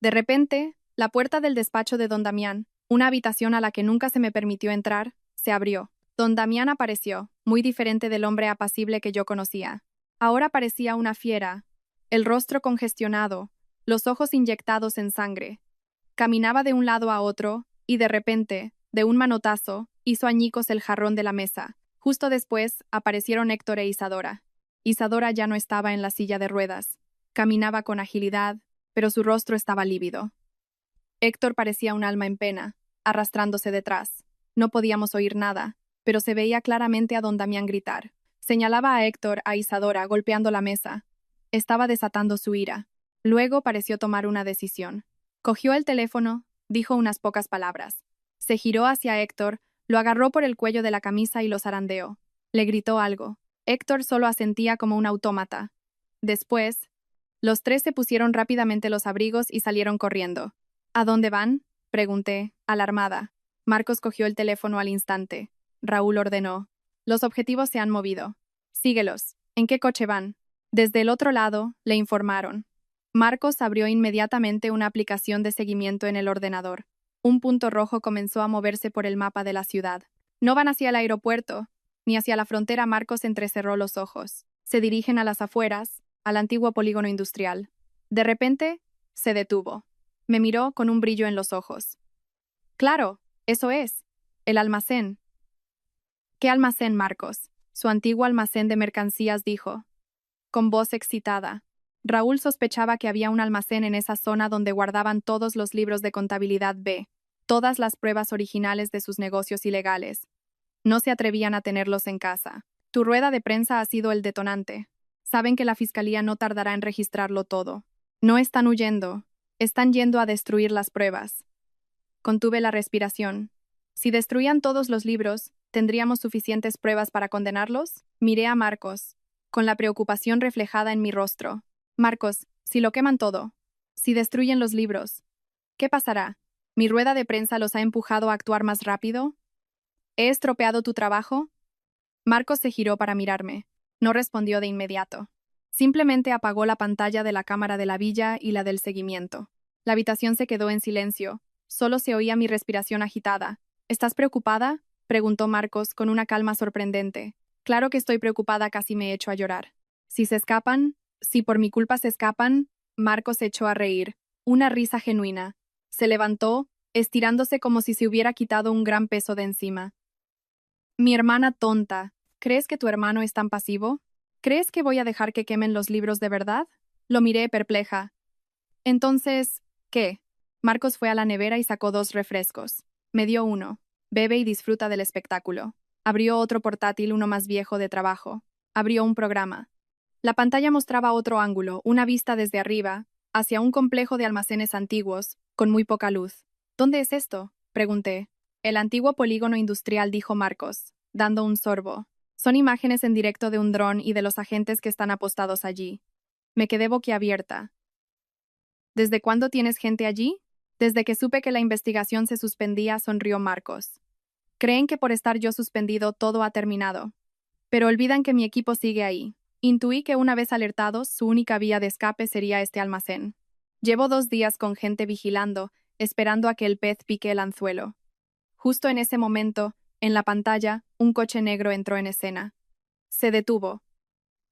De repente, la puerta del despacho de don Damián, una habitación a la que nunca se me permitió entrar, se abrió. Don Damián apareció, muy diferente del hombre apacible que yo conocía. Ahora parecía una fiera, el rostro congestionado, los ojos inyectados en sangre. Caminaba de un lado a otro, y de repente, de un manotazo, hizo añicos el jarrón de la mesa. Justo después, aparecieron Héctor e Isadora. Isadora ya no estaba en la silla de ruedas. Caminaba con agilidad, pero su rostro estaba lívido. Héctor parecía un alma en pena, arrastrándose detrás. No podíamos oír nada, pero se veía claramente a don Damián gritar. Señalaba a Héctor, a Isadora, golpeando la mesa. Estaba desatando su ira. Luego pareció tomar una decisión. Cogió el teléfono, dijo unas pocas palabras. Se giró hacia Héctor, lo agarró por el cuello de la camisa y lo zarandeó. Le gritó algo. Héctor solo asentía como un autómata. Después, los tres se pusieron rápidamente los abrigos y salieron corriendo. ¿A dónde van?, pregunté, alarmada. Marcos cogió el teléfono al instante. Raúl ordenó. Los objetivos se han movido. Síguelos. ¿En qué coche van? Desde el otro lado, le informaron. Marcos abrió inmediatamente una aplicación de seguimiento en el ordenador. Un punto rojo comenzó a moverse por el mapa de la ciudad. No van hacia el aeropuerto, ni hacia la frontera. Marcos entrecerró los ojos. Se dirigen a las afueras, al antiguo polígono industrial. De repente, se detuvo. Me miró con un brillo en los ojos. Claro, eso es. El almacén. ¿Qué almacén, Marcos? Su antiguo almacén de mercancías, dijo, con voz excitada. Raúl sospechaba que había un almacén en esa zona donde guardaban todos los libros de contabilidad B, todas las pruebas originales de sus negocios ilegales. No se atrevían a tenerlos en casa. Tu rueda de prensa ha sido el detonante. Saben que la fiscalía no tardará en registrarlo todo. No están huyendo, están yendo a destruir las pruebas. Contuve la respiración. Si destruían todos los libros, ¿tendríamos suficientes pruebas para condenarlos? Miré a Marcos, con la preocupación reflejada en mi rostro. Marcos, si lo queman todo, si destruyen los libros, ¿qué pasará? ¿Mi rueda de prensa los ha empujado a actuar más rápido? ¿He estropeado tu trabajo? Marcos se giró para mirarme. No respondió de inmediato. Simplemente apagó la pantalla de la cámara de la villa y la del seguimiento. La habitación se quedó en silencio. Solo se oía mi respiración agitada. ¿Estás preocupada?, preguntó Marcos con una calma sorprendente. Claro que estoy preocupada, casi me echo a llorar. Si se escapan, si por mi culpa se escapan, Marcos se echó a reír. Una risa genuina. Se levantó, estirándose como si se hubiera quitado un gran peso de encima. Mi hermana tonta, ¿crees que tu hermano es tan pasivo? ¿Crees que voy a dejar que quemen los libros de verdad? Lo miré perpleja. Entonces, ¿qué? Marcos fue a la nevera y sacó 2 refrescos. Me dio uno. Bebe y disfruta del espectáculo. Abrió otro portátil, uno más viejo, de trabajo. Abrió un programa. La pantalla mostraba otro ángulo, una vista desde arriba, hacia un complejo de almacenes antiguos, con muy poca luz. ¿Dónde es esto?, pregunté. El antiguo polígono industrial, dijo Marcos, dando un sorbo. Son imágenes en directo de un dron y de los agentes que están apostados allí. Me quedé boquiabierta. ¿Desde cuándo tienes gente allí? Desde que supe que la investigación se suspendía, sonrió Marcos. Creen que por estar yo suspendido todo ha terminado. Pero olvidan que mi equipo sigue ahí. Intuí que una vez alertados, su única vía de escape sería este almacén. Llevo 2 días con gente vigilando, esperando a que el pez pique el anzuelo. Justo en ese momento, en la pantalla, un coche negro entró en escena. Se detuvo.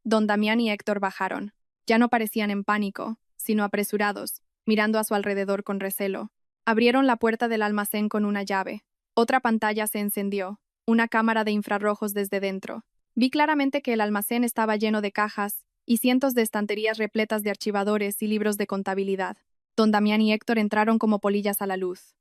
Don Damián y Héctor bajaron. Ya no parecían en pánico, sino apresurados, mirando a su alrededor con recelo. Abrieron la puerta del almacén con una llave. Otra pantalla se encendió, una cámara de infrarrojos desde dentro. Vi claramente que el almacén estaba lleno de cajas y cientos de estanterías repletas de archivadores y libros de contabilidad. Don Damián y Héctor entraron como polillas a la luz.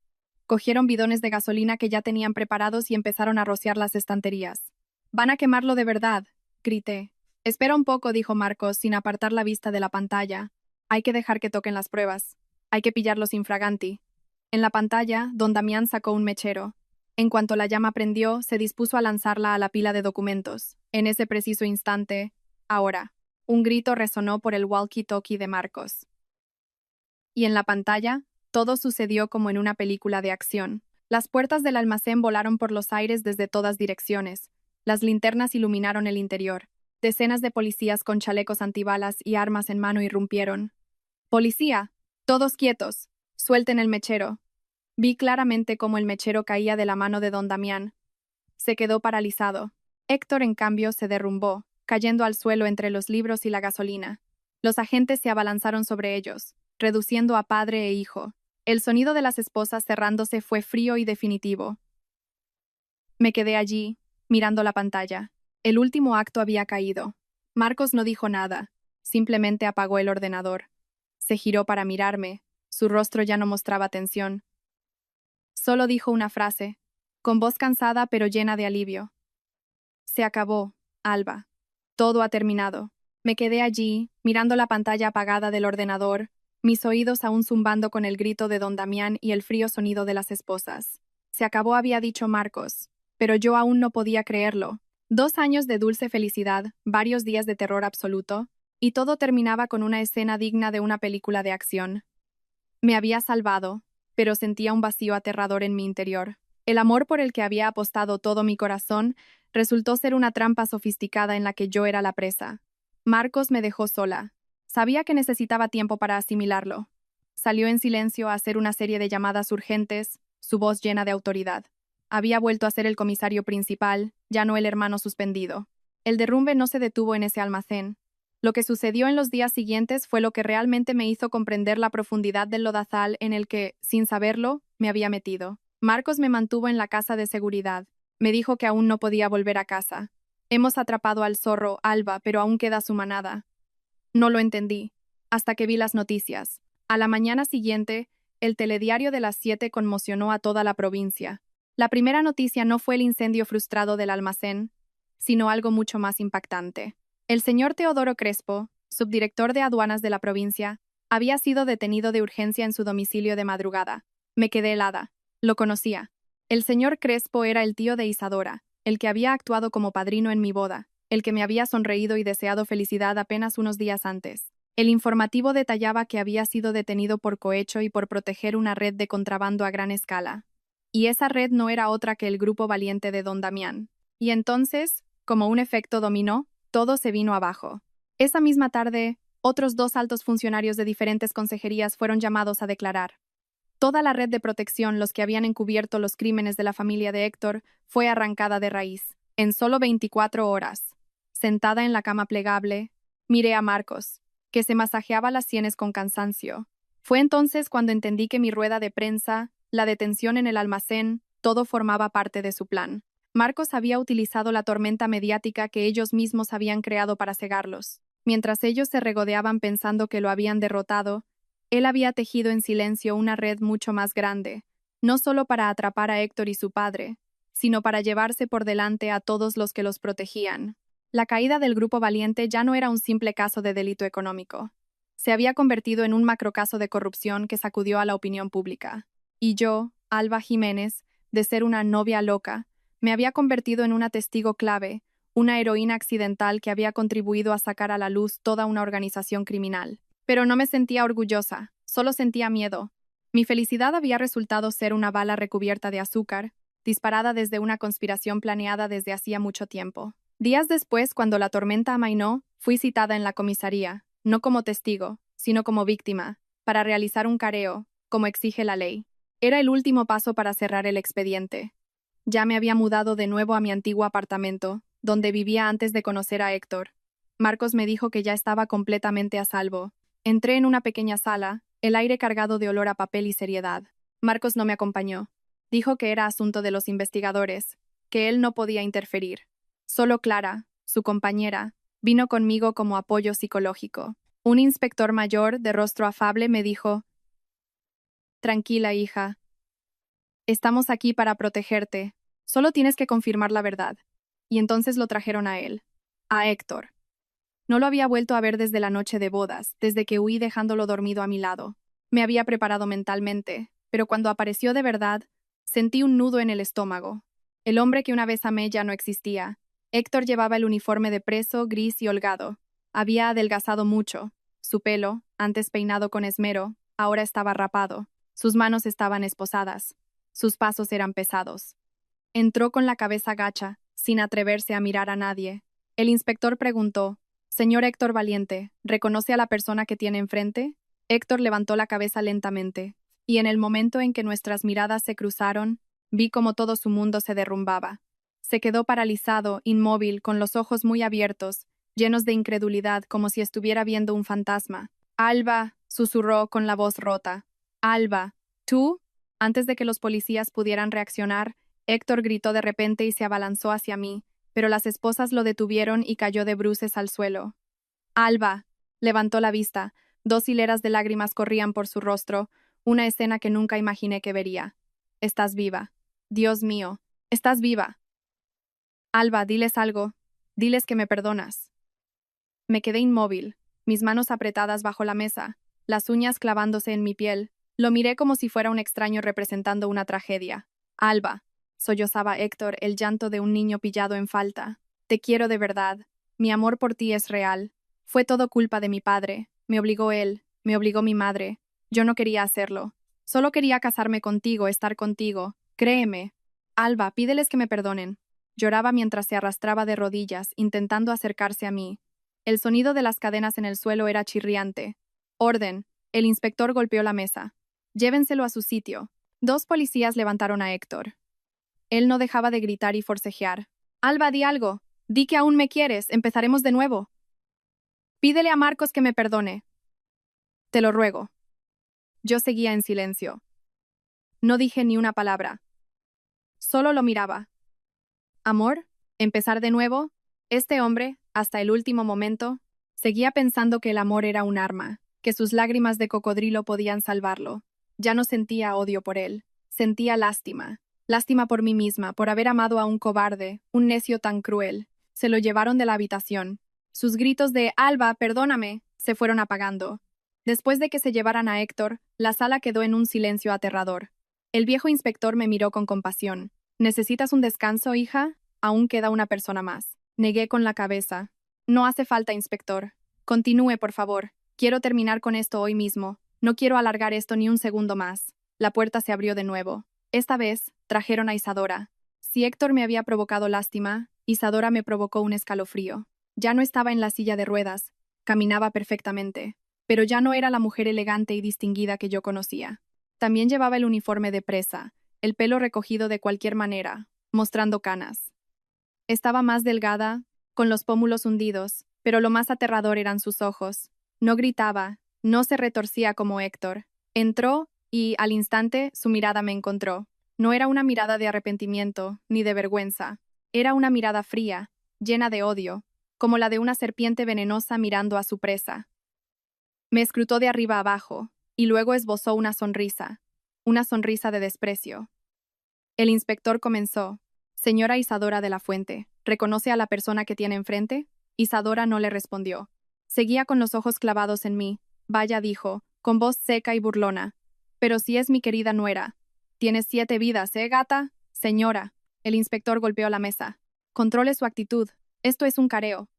Cogieron bidones de gasolina que ya tenían preparados y empezaron a rociar las estanterías. «Van a quemarlo de verdad», grité. «Espera un poco», dijo Marcos, sin apartar la vista de la pantalla. «Hay que dejar que toquen las pruebas. Hay que pillarlos infraganti». En la pantalla, don Damián sacó un mechero. En cuanto la llama prendió, se dispuso a lanzarla a la pila de documentos. En ese preciso instante, ahora, un grito resonó por el walkie-talkie de Marcos. Y en la pantalla, todo sucedió como en una película de acción. Las puertas del almacén volaron por los aires desde todas direcciones. Las linternas iluminaron el interior. Decenas de policías con chalecos antibalas y armas en mano irrumpieron. «¡Policía! ¡Todos quietos! ¡Suelten el mechero!». Vi claramente cómo el mechero caía de la mano de don Damián. Se quedó paralizado. Héctor, en cambio, se derrumbó, cayendo al suelo entre los libros y la gasolina. Los agentes se abalanzaron sobre ellos, reduciendo a padre e hijo. El sonido de las esposas cerrándose fue frío y definitivo. Me quedé allí, mirando la pantalla. El último acto había caído. Marcos no dijo nada, simplemente apagó el ordenador. Se giró para mirarme, su rostro ya no mostraba tensión. Solo dijo una frase, con voz cansada pero llena de alivio. «Se acabó, Alba. Todo ha terminado». Me quedé allí, mirando la pantalla apagada del ordenador, mis oídos aún zumbando con el grito de don Damián y el frío sonido de las esposas. Se acabó, había dicho Marcos, pero yo aún no podía creerlo. 2 años de dulce felicidad, varios días de terror absoluto, y todo terminaba con una escena digna de una película de acción. Me había salvado, pero sentía un vacío aterrador en mi interior. El amor por el que había apostado todo mi corazón resultó ser una trampa sofisticada en la que yo era la presa. Marcos me dejó sola. Sabía que necesitaba tiempo para asimilarlo. Salió en silencio a hacer una serie de llamadas urgentes, su voz llena de autoridad. Había vuelto a ser el comisario principal, ya no el hermano suspendido. El derrumbe no se detuvo en ese almacén. Lo que sucedió en los días siguientes fue lo que realmente me hizo comprender la profundidad del lodazal en el que, sin saberlo, me había metido. Marcos me mantuvo en la casa de seguridad. Me dijo que aún no podía volver a casa. Hemos atrapado al zorro, Alba, pero aún queda su manada. No lo entendí, hasta que vi las noticias. A la mañana siguiente, el telediario de las 7 conmocionó a toda la provincia. La primera noticia no fue el incendio frustrado del almacén, sino algo mucho más impactante. El señor Teodoro Crespo, subdirector de aduanas de la provincia, había sido detenido de urgencia en su domicilio de madrugada. Me quedé helada. Lo conocía. El señor Crespo era el tío de Isadora, el que había actuado como padrino en mi boda, el que me había sonreído y deseado felicidad apenas unos días antes. El informativo detallaba que había sido detenido por cohecho y por proteger una red de contrabando a gran escala. Y esa red no era otra que el grupo valiente de don Damián. Y entonces, como un efecto dominó, todo se vino abajo. Esa misma tarde, otros 2 altos funcionarios de diferentes consejerías fueron llamados a declarar. Toda la red de protección, los que habían encubierto los crímenes de la familia de Héctor, fue arrancada de raíz, en solo 24 horas. Sentada en la cama plegable, miré a Marcos, que se masajeaba las sienes con cansancio. Fue entonces cuando entendí que mi rueda de prensa, la detención en el almacén, todo formaba parte de su plan. Marcos había utilizado la tormenta mediática que ellos mismos habían creado para cegarlos. Mientras ellos se regodeaban pensando que lo habían derrotado, él había tejido en silencio una red mucho más grande, no solo para atrapar a Héctor y su padre, sino para llevarse por delante a todos los que los protegían. La caída del Grupo Valiente ya no era un simple caso de delito económico. Se había convertido en un macrocaso de corrupción que sacudió a la opinión pública. Y yo, Alba Jiménez, de ser una novia loca, me había convertido en una testigo clave, una heroína accidental que había contribuido a sacar a la luz toda una organización criminal. Pero no me sentía orgullosa, solo sentía miedo. Mi felicidad había resultado ser una bala recubierta de azúcar, disparada desde una conspiración planeada desde hacía mucho tiempo. Días después, cuando la tormenta amainó, fui citada en la comisaría, no como testigo, sino como víctima, para realizar un careo, como exige la ley. Era el último paso para cerrar el expediente. Ya me había mudado de nuevo a mi antiguo apartamento, donde vivía antes de conocer a Héctor. Marcos me dijo que ya estaba completamente a salvo. Entré en una pequeña sala, el aire cargado de olor a papel y seriedad. Marcos no me acompañó. Dijo que era asunto de los investigadores, que él no podía interferir. Solo Clara, su compañera, vino conmigo como apoyo psicológico. Un inspector mayor, de rostro afable, me dijo: «Tranquila, hija. Estamos aquí para protegerte. Solo tienes que confirmar la verdad». Y entonces lo trajeron a él. A Héctor. No lo había vuelto a ver desde la noche de bodas, desde que huí dejándolo dormido a mi lado. Me había preparado mentalmente, pero cuando apareció de verdad, sentí un nudo en el estómago. El hombre que una vez amé ya no existía. Héctor llevaba el uniforme de preso, gris y holgado. Había adelgazado mucho. Su pelo, antes peinado con esmero, ahora estaba rapado. Sus manos estaban esposadas. Sus pasos eran pesados. Entró con la cabeza gacha, sin atreverse a mirar a nadie. El inspector preguntó: «Señor Héctor Valiente, ¿reconoce a la persona que tiene enfrente?». Héctor levantó la cabeza lentamente, y en el momento en que nuestras miradas se cruzaron, vi como todo su mundo se derrumbaba. Se quedó paralizado, inmóvil, con los ojos muy abiertos, llenos de incredulidad, como si estuviera viendo un fantasma. «Alba», susurró con la voz rota. «Alba, ¿tú?». Antes de que los policías pudieran reaccionar, Héctor gritó de repente y se abalanzó hacia mí, pero las esposas lo detuvieron y cayó de bruces al suelo. «Alba», levantó la vista, 2 hileras de lágrimas corrían por su rostro, una escena que nunca imaginé que vería. «Estás viva. Dios mío, estás viva. Alba, diles algo. Diles que me perdonas». Me quedé inmóvil, mis manos apretadas bajo la mesa, las uñas clavándose en mi piel. Lo miré como si fuera un extraño representando una tragedia. Alba, sollozaba Héctor, el llanto de un niño pillado en falta. Te quiero de verdad. Mi amor por ti es real. Fue todo culpa de mi padre. Me obligó él, me obligó mi madre. Yo no quería hacerlo. Solo quería casarme contigo, estar contigo. Créeme. Alba, pídeles que me perdonen. Lloraba mientras se arrastraba de rodillas, intentando acercarse a mí. El sonido de las cadenas en el suelo era chirriante. Orden. El inspector golpeó la mesa. Llévenselo a su sitio. 2 policías levantaron a Héctor. Él no dejaba de gritar y forcejear. Alba, di algo. Di que aún me quieres. Empezaremos de nuevo. Pídele a Marcos que me perdone. Te lo ruego. Yo seguía en silencio. No dije ni una palabra. Solo lo miraba. ¿Amor? ¿Empezar de nuevo? Este hombre, hasta el último momento, seguía pensando que el amor era un arma, que sus lágrimas de cocodrilo podían salvarlo. Ya no sentía odio por él, sentía lástima. Lástima por mí misma, por haber amado a un cobarde, un necio tan cruel. Se lo llevaron de la habitación. Sus gritos de «Alba, perdóname» se fueron apagando. Después de que se llevaran a Héctor, la sala quedó en un silencio aterrador. El viejo inspector me miró con compasión. ¿Necesitas un descanso, hija? Aún queda una persona más. Negué con la cabeza. No hace falta, inspector. Continúe, por favor. Quiero terminar con esto hoy mismo. No quiero alargar esto ni un segundo más. La puerta se abrió de nuevo. Esta vez, trajeron a Isadora. Si Héctor me había provocado lástima, Isadora me provocó un escalofrío. Ya no estaba en la silla de ruedas. Caminaba perfectamente. Pero ya no era la mujer elegante y distinguida que yo conocía. También llevaba el uniforme de presa, el pelo recogido de cualquier manera, mostrando canas. Estaba más delgada, con los pómulos hundidos, pero lo más aterrador eran sus ojos. No gritaba, no se retorcía como Héctor. Entró y, al instante, su mirada me encontró. No era una mirada de arrepentimiento, ni de vergüenza. Era una mirada fría, llena de odio, como la de una serpiente venenosa mirando a su presa. Me escrutó de arriba abajo, y luego esbozó una sonrisa de desprecio. El inspector comenzó. Señora Isadora de la Fuente, ¿reconoce a la persona que tiene enfrente? Isadora no le respondió. Seguía con los ojos clavados en mí. Vaya, dijo, con voz seca y burlona. Pero si es mi querida nuera. Tienes 7 vidas, ¿eh, gata? Señora. El inspector golpeó la mesa. Controle su actitud. Esto es un careo.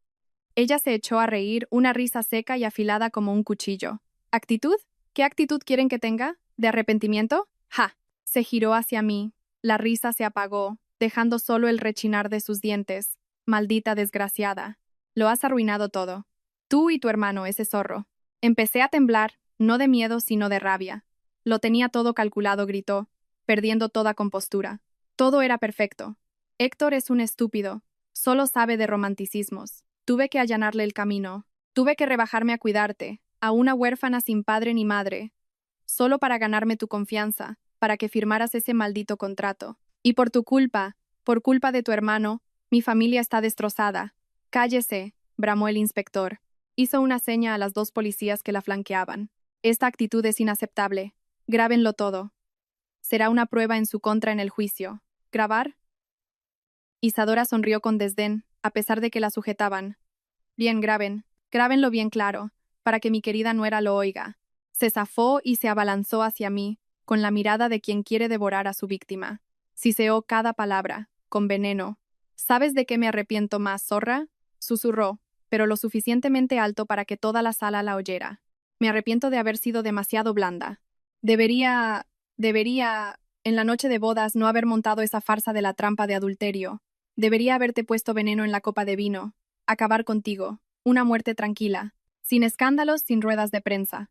Ella se echó a reír, una risa seca y afilada como un cuchillo. ¿Actitud? ¿Qué actitud quieren que tenga? ¿De arrepentimiento? ¡Ja! Se giró hacia mí. La risa se apagó, dejando solo el rechinar de sus dientes. Maldita desgraciada. Lo has arruinado todo. Tú y tu hermano, ese zorro. Empecé a temblar, no de miedo, sino de rabia. Lo tenía todo calculado, gritó, perdiendo toda compostura. Todo era perfecto. Héctor es un estúpido. Solo sabe de romanticismos. Tuve que allanarle el camino. Tuve que rebajarme a cuidarte, a una huérfana sin padre ni madre. Solo para ganarme tu confianza, para que firmaras ese maldito contrato. Y por tu culpa, por culpa de tu hermano, mi familia está destrozada. Cállese, bramó el inspector. Hizo una seña a las 2 policías que la flanqueaban. Esta actitud es inaceptable. Grábenlo todo. Será una prueba en su contra en el juicio. ¿Grabar? Isadora sonrió con desdén, a pesar de que la sujetaban. Bien, grábenlo bien claro, para que mi querida nuera lo oiga. Se zafó y se abalanzó hacia mí, con la mirada de quien quiere devorar a su víctima. Siseó cada palabra, con veneno. ¿Sabes de qué me arrepiento más, zorra? Susurró, pero lo suficientemente alto para que toda la sala la oyera. Me arrepiento de haber sido demasiado blanda. Debería, en la noche de bodas, no haber montado esa farsa de la trampa de adulterio. Debería haberte puesto veneno en la copa de vino. Acabar contigo. Una muerte tranquila. Sin escándalos, sin ruedas de prensa.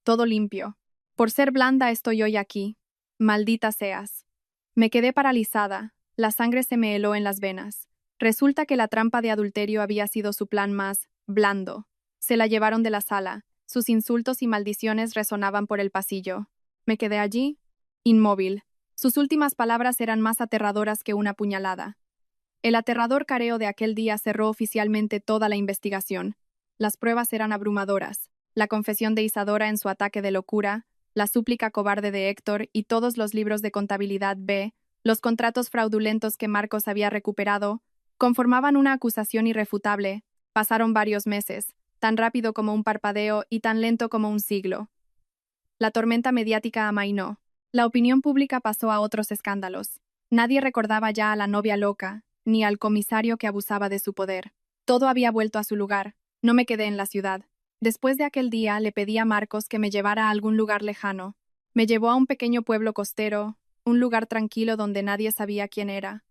Todo limpio. Por ser blanda estoy hoy aquí. Maldita seas. Me quedé paralizada. La sangre se me heló en las venas. Resulta que la trampa de adulterio había sido su plan más blando. Se la llevaron de la sala. Sus insultos y maldiciones resonaban por el pasillo. Me quedé allí, inmóvil. Sus últimas palabras eran más aterradoras que una puñalada. El aterrador careo de aquel día cerró oficialmente toda la investigación. Las pruebas eran abrumadoras. La confesión de Isadora en su ataque de locura, la súplica cobarde de Héctor y todos los libros de contabilidad B, los contratos fraudulentos que Marcos había recuperado, conformaban una acusación irrefutable. Pasaron varios meses, tan rápido como un parpadeo y tan lento como un siglo. La tormenta mediática amainó. La opinión pública pasó a otros escándalos. Nadie recordaba ya a la novia loca, ni al comisario que abusaba de su poder. Todo había vuelto a su lugar. No me quedé en la ciudad. Después de aquel día le pedí a Marcos que me llevara a algún lugar lejano. Me llevó a un pequeño pueblo costero, un lugar tranquilo donde nadie sabía quién era.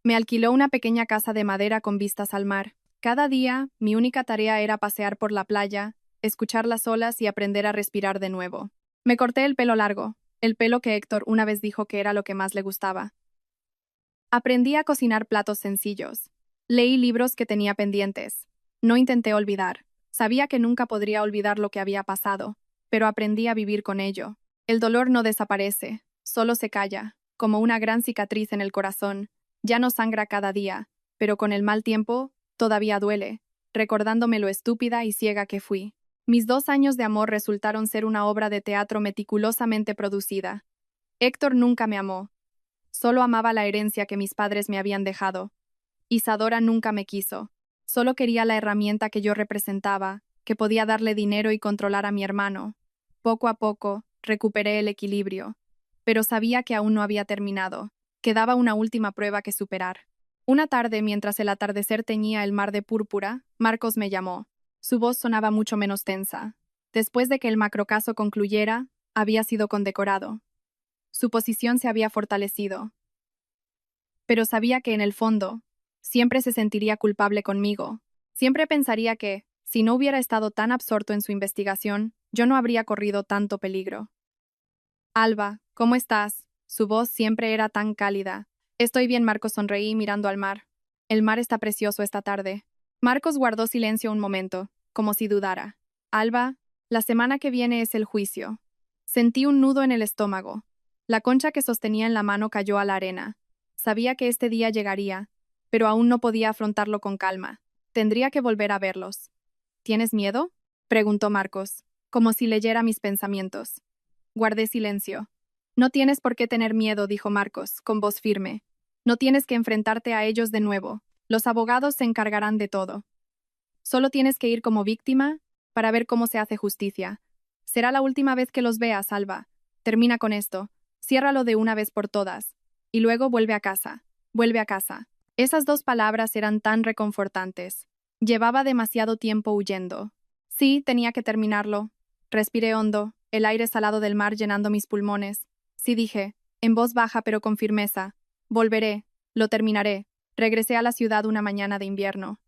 Me alquiló una pequeña casa de madera con vistas al mar. Cada día, mi única tarea era pasear por la playa, escuchar las olas y aprender a respirar de nuevo. Me corté el pelo largo, el pelo que Héctor una vez dijo que era lo que más le gustaba. Aprendí a cocinar platos sencillos. Leí libros que tenía pendientes. No intenté olvidar. Sabía que nunca podría olvidar lo que había pasado, pero aprendí a vivir con ello. El dolor no desaparece, solo se calla, como una gran cicatriz en el corazón. Ya no sangra cada día, pero con el mal tiempo, todavía duele, recordándome lo estúpida y ciega que fui. Mis 2 años de amor resultaron ser una obra de teatro meticulosamente producida. Héctor nunca me amó. Solo amaba la herencia que mis padres me habían dejado. Isadora nunca me quiso. Solo quería la herramienta que yo representaba, que podía darle dinero y controlar a mi hermano. Poco a poco, recuperé el equilibrio. Pero sabía que aún no había terminado. Quedaba una última prueba que superar. Una tarde, mientras el atardecer teñía el mar de púrpura, Marcos me llamó. Su voz sonaba mucho menos tensa. Después de que el macrocaso concluyera, había sido condecorado. Su posición se había fortalecido. Pero sabía que en el fondo, siempre se sentiría culpable conmigo. Siempre pensaría que, si no hubiera estado tan absorto en su investigación, yo no habría corrido tanto peligro. Alba, ¿cómo estás? Su voz siempre era tan cálida. Estoy bien, Marcos, sonreí mirando al mar. El mar está precioso esta tarde. Marcos guardó silencio un momento, como si dudara. Alba, la semana que viene es el juicio. Sentí un nudo en el estómago. La concha que sostenía en la mano cayó a la arena. Sabía que este día llegaría, pero aún no podía afrontarlo con calma. Tendría que volver a verlos. ¿Tienes miedo?, preguntó Marcos, como si leyera mis pensamientos. Guardé silencio. No tienes por qué tener miedo, dijo Marcos, con voz firme. No tienes que enfrentarte a ellos de nuevo. Los abogados se encargarán de todo. Solo tienes que ir como víctima para ver cómo se hace justicia. Será la última vez que los veas, Alba. Termina con esto. Ciérralo de una vez por todas. Y luego vuelve a casa. Vuelve a casa. Esas 2 palabras eran tan reconfortantes. Llevaba demasiado tiempo huyendo. Sí, tenía que terminarlo. Respiré hondo, el aire salado del mar llenando mis pulmones. Sí, dije, en voz baja pero con firmeza. Volveré, lo terminaré. Regresé a la ciudad una mañana de invierno.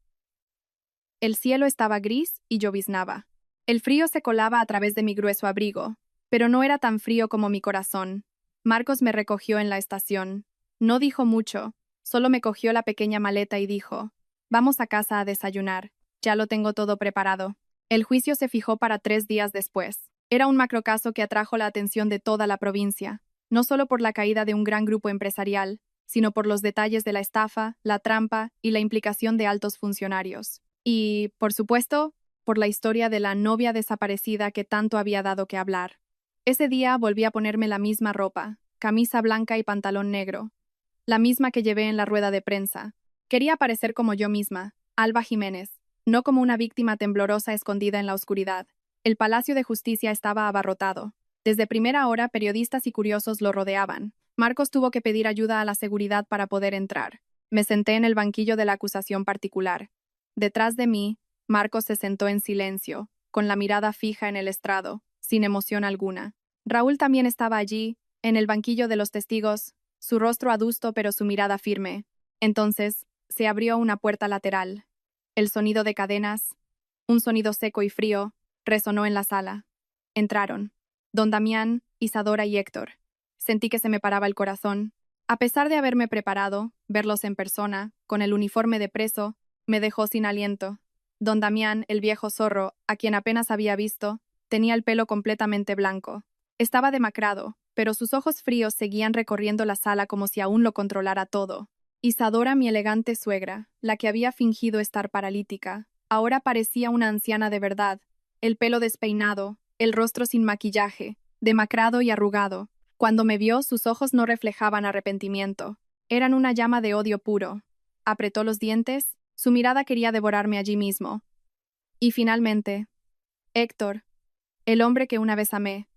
El cielo estaba gris y lloviznaba. El frío se colaba a través de mi grueso abrigo, pero no era tan frío como mi corazón. Marcos me recogió en la estación. No dijo mucho, solo me cogió la pequeña maleta y dijo, «Vamos a casa a desayunar, ya lo tengo todo preparado». El juicio se fijó para 3 días después. Era un macrocaso que atrajo la atención de toda la provincia, no solo por la caída de un gran grupo empresarial, sino por los detalles de la estafa, la trampa y la implicación de altos funcionarios. Y, por supuesto, por la historia de la novia desaparecida que tanto había dado que hablar. Ese día volví a ponerme la misma ropa, camisa blanca y pantalón negro, la misma que llevé en la rueda de prensa. Quería parecer como yo misma, Alba Jiménez, no como una víctima temblorosa escondida en la oscuridad. El Palacio de Justicia estaba abarrotado. Desde primera hora, periodistas y curiosos lo rodeaban. Marcos tuvo que pedir ayuda a la seguridad para poder entrar. Me senté en el banquillo de la acusación particular. Detrás de mí, Marcos se sentó en silencio, con la mirada fija en el estrado, sin emoción alguna. Raúl también estaba allí, en el banquillo de los testigos, su rostro adusto pero su mirada firme. Entonces, se abrió una puerta lateral. El sonido de cadenas, un sonido seco y frío, resonó en la sala. Entraron. Don Damián, Isadora y Héctor. Sentí que se me paraba el corazón. A pesar de haberme preparado, verlos en persona, con el uniforme de preso, me dejó sin aliento. Don Damián, el viejo zorro, a quien apenas había visto, tenía el pelo completamente blanco. Estaba demacrado, pero sus ojos fríos seguían recorriendo la sala como si aún lo controlara todo. Isadora, mi elegante suegra, la que había fingido estar paralítica, ahora parecía una anciana de verdad, el pelo despeinado, el rostro sin maquillaje, demacrado y arrugado. Cuando me vio, sus ojos no reflejaban arrepentimiento, eran una llama de odio puro. Apretó los dientes, Su mirada quería devorarme allí mismo. Y finalmente, Héctor, el hombre que una vez amé.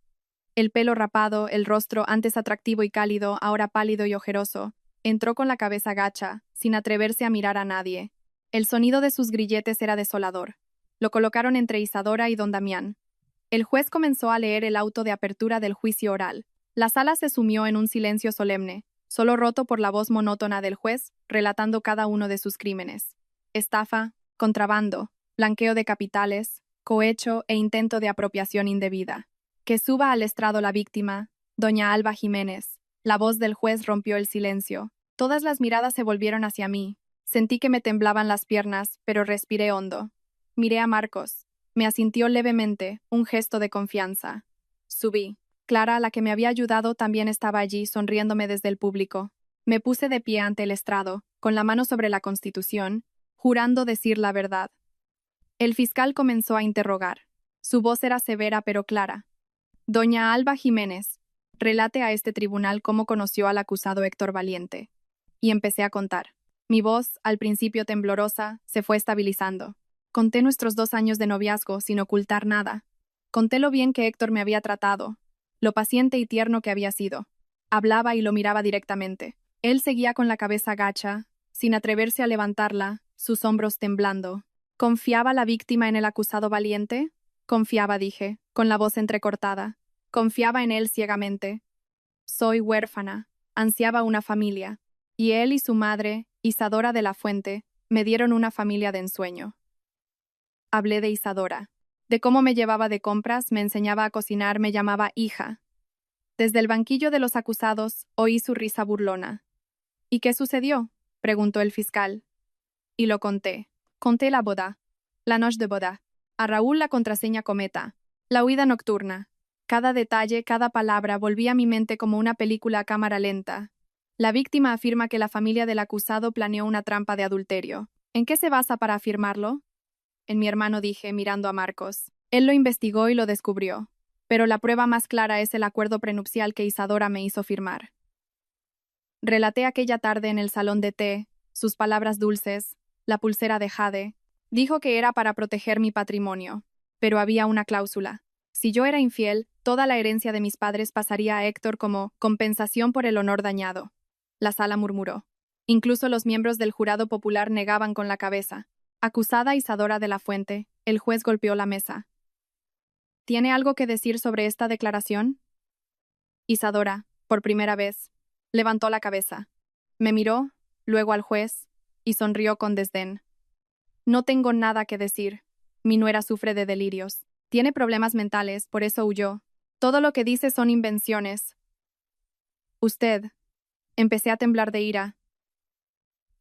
El pelo rapado, el rostro antes atractivo y cálido, ahora pálido y ojeroso, entró con la cabeza gacha, sin atreverse a mirar a nadie. El sonido de sus grilletes era desolador. Lo colocaron entre Isadora y don Damián. El juez comenzó a leer el auto de apertura del juicio oral. La sala se sumió en un silencio solemne, solo roto por la voz monótona del juez, relatando cada uno de sus crímenes. Estafa, contrabando, blanqueo de capitales, cohecho e intento de apropiación indebida. Que suba al estrado la víctima, doña Alba Jiménez. La voz del juez rompió el silencio. Todas las miradas se volvieron hacia mí. Sentí que me temblaban las piernas, pero respiré hondo. Miré a Marcos. Me asintió levemente, un gesto de confianza. Subí. Clara, la que me había ayudado, también estaba allí, sonriéndome desde el público. Me puse de pie ante el estrado, con la mano sobre la Constitución, jurando decir la verdad. El fiscal comenzó a interrogar. Su voz era severa pero clara. Doña Alba Jiménez, relate a este tribunal cómo conoció al acusado Héctor Valiente. Y empecé a contar. Mi voz, al principio temblorosa, se fue estabilizando. Conté nuestros 2 años de noviazgo sin ocultar nada. Conté lo bien que Héctor me había tratado, lo paciente y tierno que había sido. Hablaba y lo miraba directamente. Él seguía con la cabeza gacha, sin atreverse a levantarla, sus hombros temblando. ¿Confiaba la víctima en el acusado Valiente? Confiaba, dije, con la voz entrecortada. Confiaba en él ciegamente. Soy huérfana, ansiaba una familia, y él y su madre, Isadora de la Fuente, me dieron una familia de ensueño. Hablé de Isadora. De cómo me llevaba de compras, me enseñaba a cocinar, me llamaba hija. Desde el banquillo de los acusados, oí su risa burlona. ¿Y qué sucedió?, preguntó el fiscal. Y lo conté. Conté la boda. La noche de boda. A Raúl la contraseña cometa. La huida nocturna. Cada detalle, cada palabra volvía a mi mente como una película a cámara lenta. La víctima afirma que la familia del acusado planeó una trampa de adulterio. ¿En qué se basa para afirmarlo? En mi hermano, dije, mirando a Marcos. Él lo investigó y lo descubrió. Pero la prueba más clara es el acuerdo prenupcial que Isadora me hizo firmar. Relaté aquella tarde en el salón de té, sus palabras dulces, la pulsera de jade. Dijo que era para proteger mi patrimonio. Pero había una cláusula. Si yo era infiel, toda la herencia de mis padres pasaría a Héctor como compensación por el honor dañado. La sala murmuró. Incluso los miembros del jurado popular negaban con la cabeza. Acusada Isadora de la Fuente, el juez golpeó la mesa. ¿Tiene algo que decir sobre esta declaración? Isadora, por primera vez, levantó la cabeza. Me miró, luego al juez, y sonrió con desdén. No tengo nada que decir. Mi nuera sufre de delirios. Tiene problemas mentales, por eso huyó. Todo lo que dice son invenciones. Usted. Empecé a temblar de ira.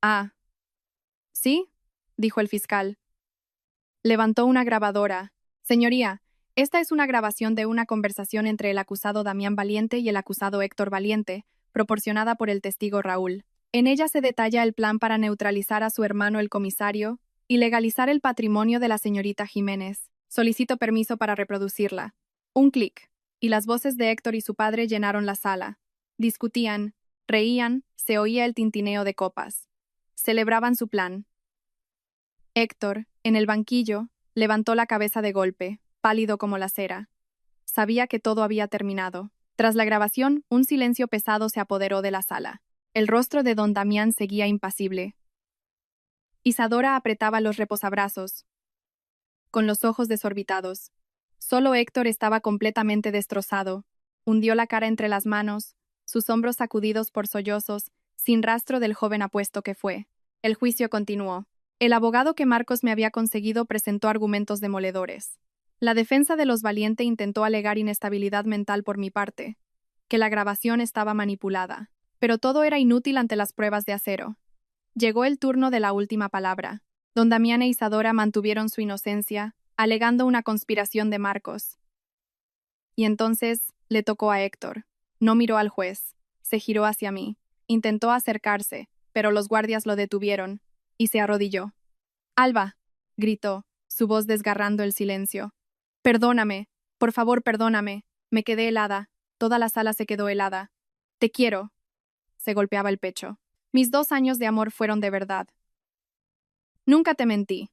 Ah. ¿Sí?, dijo el fiscal. Levantó una grabadora. Señoría, esta es una grabación de una conversación entre el acusado Damián Valiente y el acusado Héctor Valiente, proporcionada por el testigo Raúl. En ella se detalla el plan para neutralizar a su hermano el comisario y legalizar el patrimonio de la señorita Jiménez. Solicito permiso para reproducirla. Un clic, y las voces de Héctor y su padre llenaron la sala. Discutían, reían, se oía el tintineo de copas. Celebraban su plan. Héctor, en el banquillo, levantó la cabeza de golpe, pálido como la cera. Sabía que todo había terminado. Tras la grabación, un silencio pesado se apoderó de la sala. El rostro de don Damián seguía impasible. Isadora apretaba los reposabrazos, con los ojos desorbitados. Solo Héctor estaba completamente destrozado. Hundió la cara entre las manos, sus hombros sacudidos por sollozos, sin rastro del joven apuesto que fue. El juicio continuó. El abogado que Marcos me había conseguido presentó argumentos demoledores. La defensa de los Valiente intentó alegar inestabilidad mental por mi parte, que la grabación estaba manipulada, pero todo era inútil ante las pruebas de acero. Llegó el turno de la última palabra. Don Damián e Isadora mantuvieron su inocencia, alegando una conspiración de Marcos. Y entonces le tocó a Héctor. No miró al juez, se giró hacia mí, intentó acercarse, pero los guardias lo detuvieron, y se arrodilló. «Alba», gritó, su voz desgarrando el silencio. «Perdóname, por favor, perdóname». Me quedé helada, toda la sala se quedó helada. «Te quiero». Se golpeaba el pecho. Mis 2 años de amor fueron de verdad. Nunca te mentí.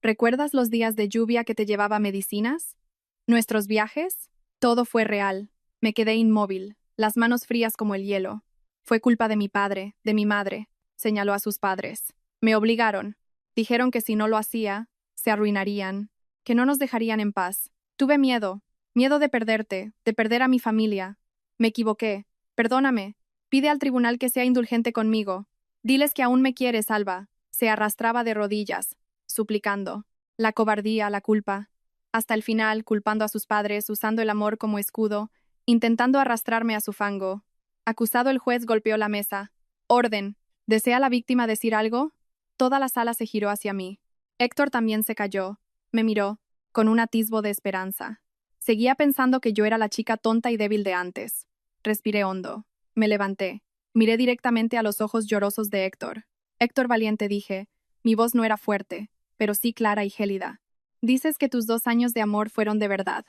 ¿Recuerdas los días de lluvia que te llevaba medicinas? ¿Nuestros viajes? Todo fue real. Me quedé inmóvil, las manos frías como el hielo. Fue culpa de mi padre, de mi madre, señaló a sus padres. Me obligaron. Dijeron que si no lo hacía, se arruinarían, que no nos dejarían en paz. Tuve miedo, miedo de perderte, de perder a mi familia. Me equivoqué. Perdóname. Pide al tribunal que sea indulgente conmigo. Diles que aún me quieres, Alba. Se arrastraba de rodillas, suplicando. La cobardía, la culpa. Hasta el final, culpando a sus padres, usando el amor como escudo, intentando arrastrarme a su fango. Acusado, el juez golpeó la mesa. Orden. ¿Desea la víctima decir algo? Toda la sala se giró hacia mí. Héctor también se calló. Me miró, con un atisbo de esperanza. Seguía pensando que yo era la chica tonta y débil de antes. Respiré hondo. Me levanté. Miré directamente a los ojos llorosos de Héctor. Héctor valiente, dije. Mi voz no era fuerte, pero sí clara y gélida. Dices que tus 2 años de amor fueron de verdad.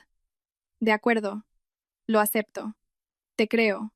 De acuerdo. Lo acepto. Te creo.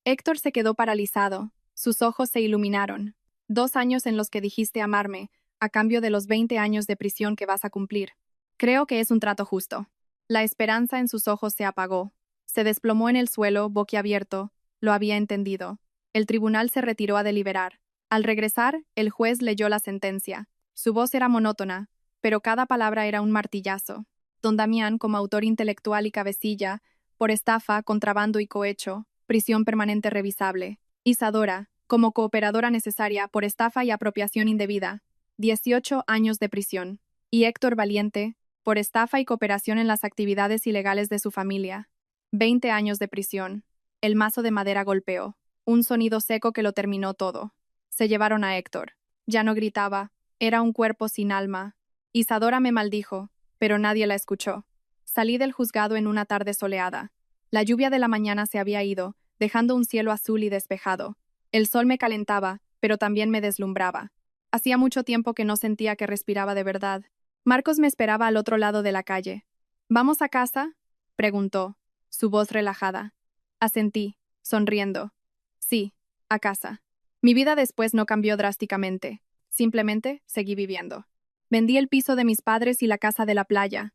Héctor se quedó paralizado. Sus ojos se iluminaron. 2 años en los que dijiste amarme, a cambio de los 20 años de prisión que vas a cumplir. Creo que es un trato justo. La esperanza en sus ojos se apagó. Se desplomó en el suelo, boquiabierto. Lo había entendido. El tribunal se retiró a deliberar. Al regresar, el juez leyó la sentencia. Su voz era monótona, pero cada palabra era un martillazo. Don Damián, como autor intelectual y cabecilla, por estafa, contrabando y cohecho, prisión permanente revisable. Isadora, como cooperadora necesaria por estafa y apropiación indebida, 18 años de prisión. Y Héctor Valiente, por estafa y cooperación en las actividades ilegales de su familia, 20 años de prisión. El mazo de madera golpeó. Un sonido seco que lo terminó todo. Se llevaron a Héctor. Ya no gritaba. Era un cuerpo sin alma. Isadora me maldijo, pero nadie la escuchó. Salí del juzgado en una tarde soleada. La lluvia de la mañana se había ido, dejando un cielo azul y despejado. El sol me calentaba, pero también me deslumbraba. Hacía mucho tiempo que no sentía que respiraba de verdad. Marcos me esperaba al otro lado de la calle. ¿Vamos a casa?, preguntó, su voz relajada. Asentí, sonriendo. Sí, a casa. Mi vida después no cambió drásticamente. Simplemente seguí viviendo. Vendí el piso de mis padres y la casa de la playa.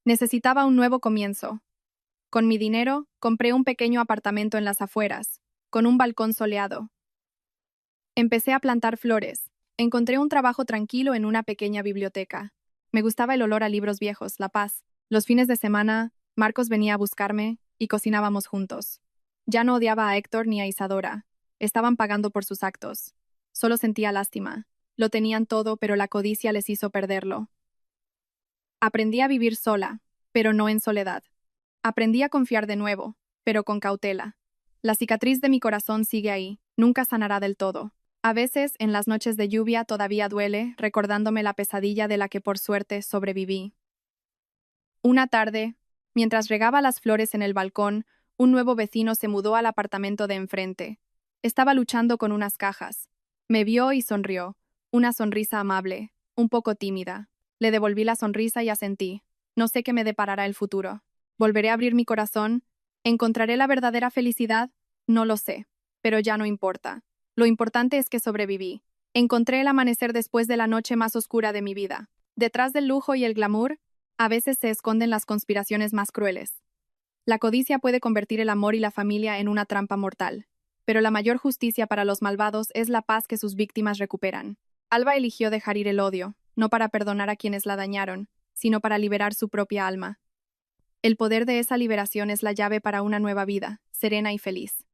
Necesitaba un nuevo comienzo. Con mi dinero, compré un pequeño apartamento en las afueras, con un balcón soleado. Empecé a plantar flores. Encontré un trabajo tranquilo en una pequeña biblioteca. Me gustaba el olor a libros viejos, la paz. Los fines de semana, Marcos venía a buscarme y cocinábamos juntos. Ya no odiaba a Héctor ni a Isadora. Estaban pagando por sus actos. Solo sentía lástima. Lo tenían todo, pero la codicia les hizo perderlo. Aprendí a vivir sola, pero no en soledad. Aprendí a confiar de nuevo, pero con cautela. La cicatriz de mi corazón sigue ahí, nunca sanará del todo. A veces, en las noches de lluvia, todavía duele, recordándome la pesadilla de la que por suerte sobreviví. Una tarde, mientras regaba las flores en el balcón, un nuevo vecino se mudó al apartamento de enfrente. Estaba luchando con unas cajas. Me vio y sonrió, una sonrisa amable, un poco tímida. Le devolví la sonrisa y asentí. No sé qué me deparará el futuro. ¿Volveré a abrir mi corazón? ¿Encontraré la verdadera felicidad? No lo sé, pero ya no importa. Lo importante es que sobreviví. Encontré el amanecer después de la noche más oscura de mi vida. Detrás del lujo y el glamour, a veces se esconden las conspiraciones más crueles. La codicia puede convertir el amor y la familia en una trampa mortal, pero la mayor justicia para los malvados es la paz que sus víctimas recuperan. Alba eligió dejar ir el odio, no para perdonar a quienes la dañaron, sino para liberar su propia alma. El poder de esa liberación es la llave para una nueva vida, serena y feliz.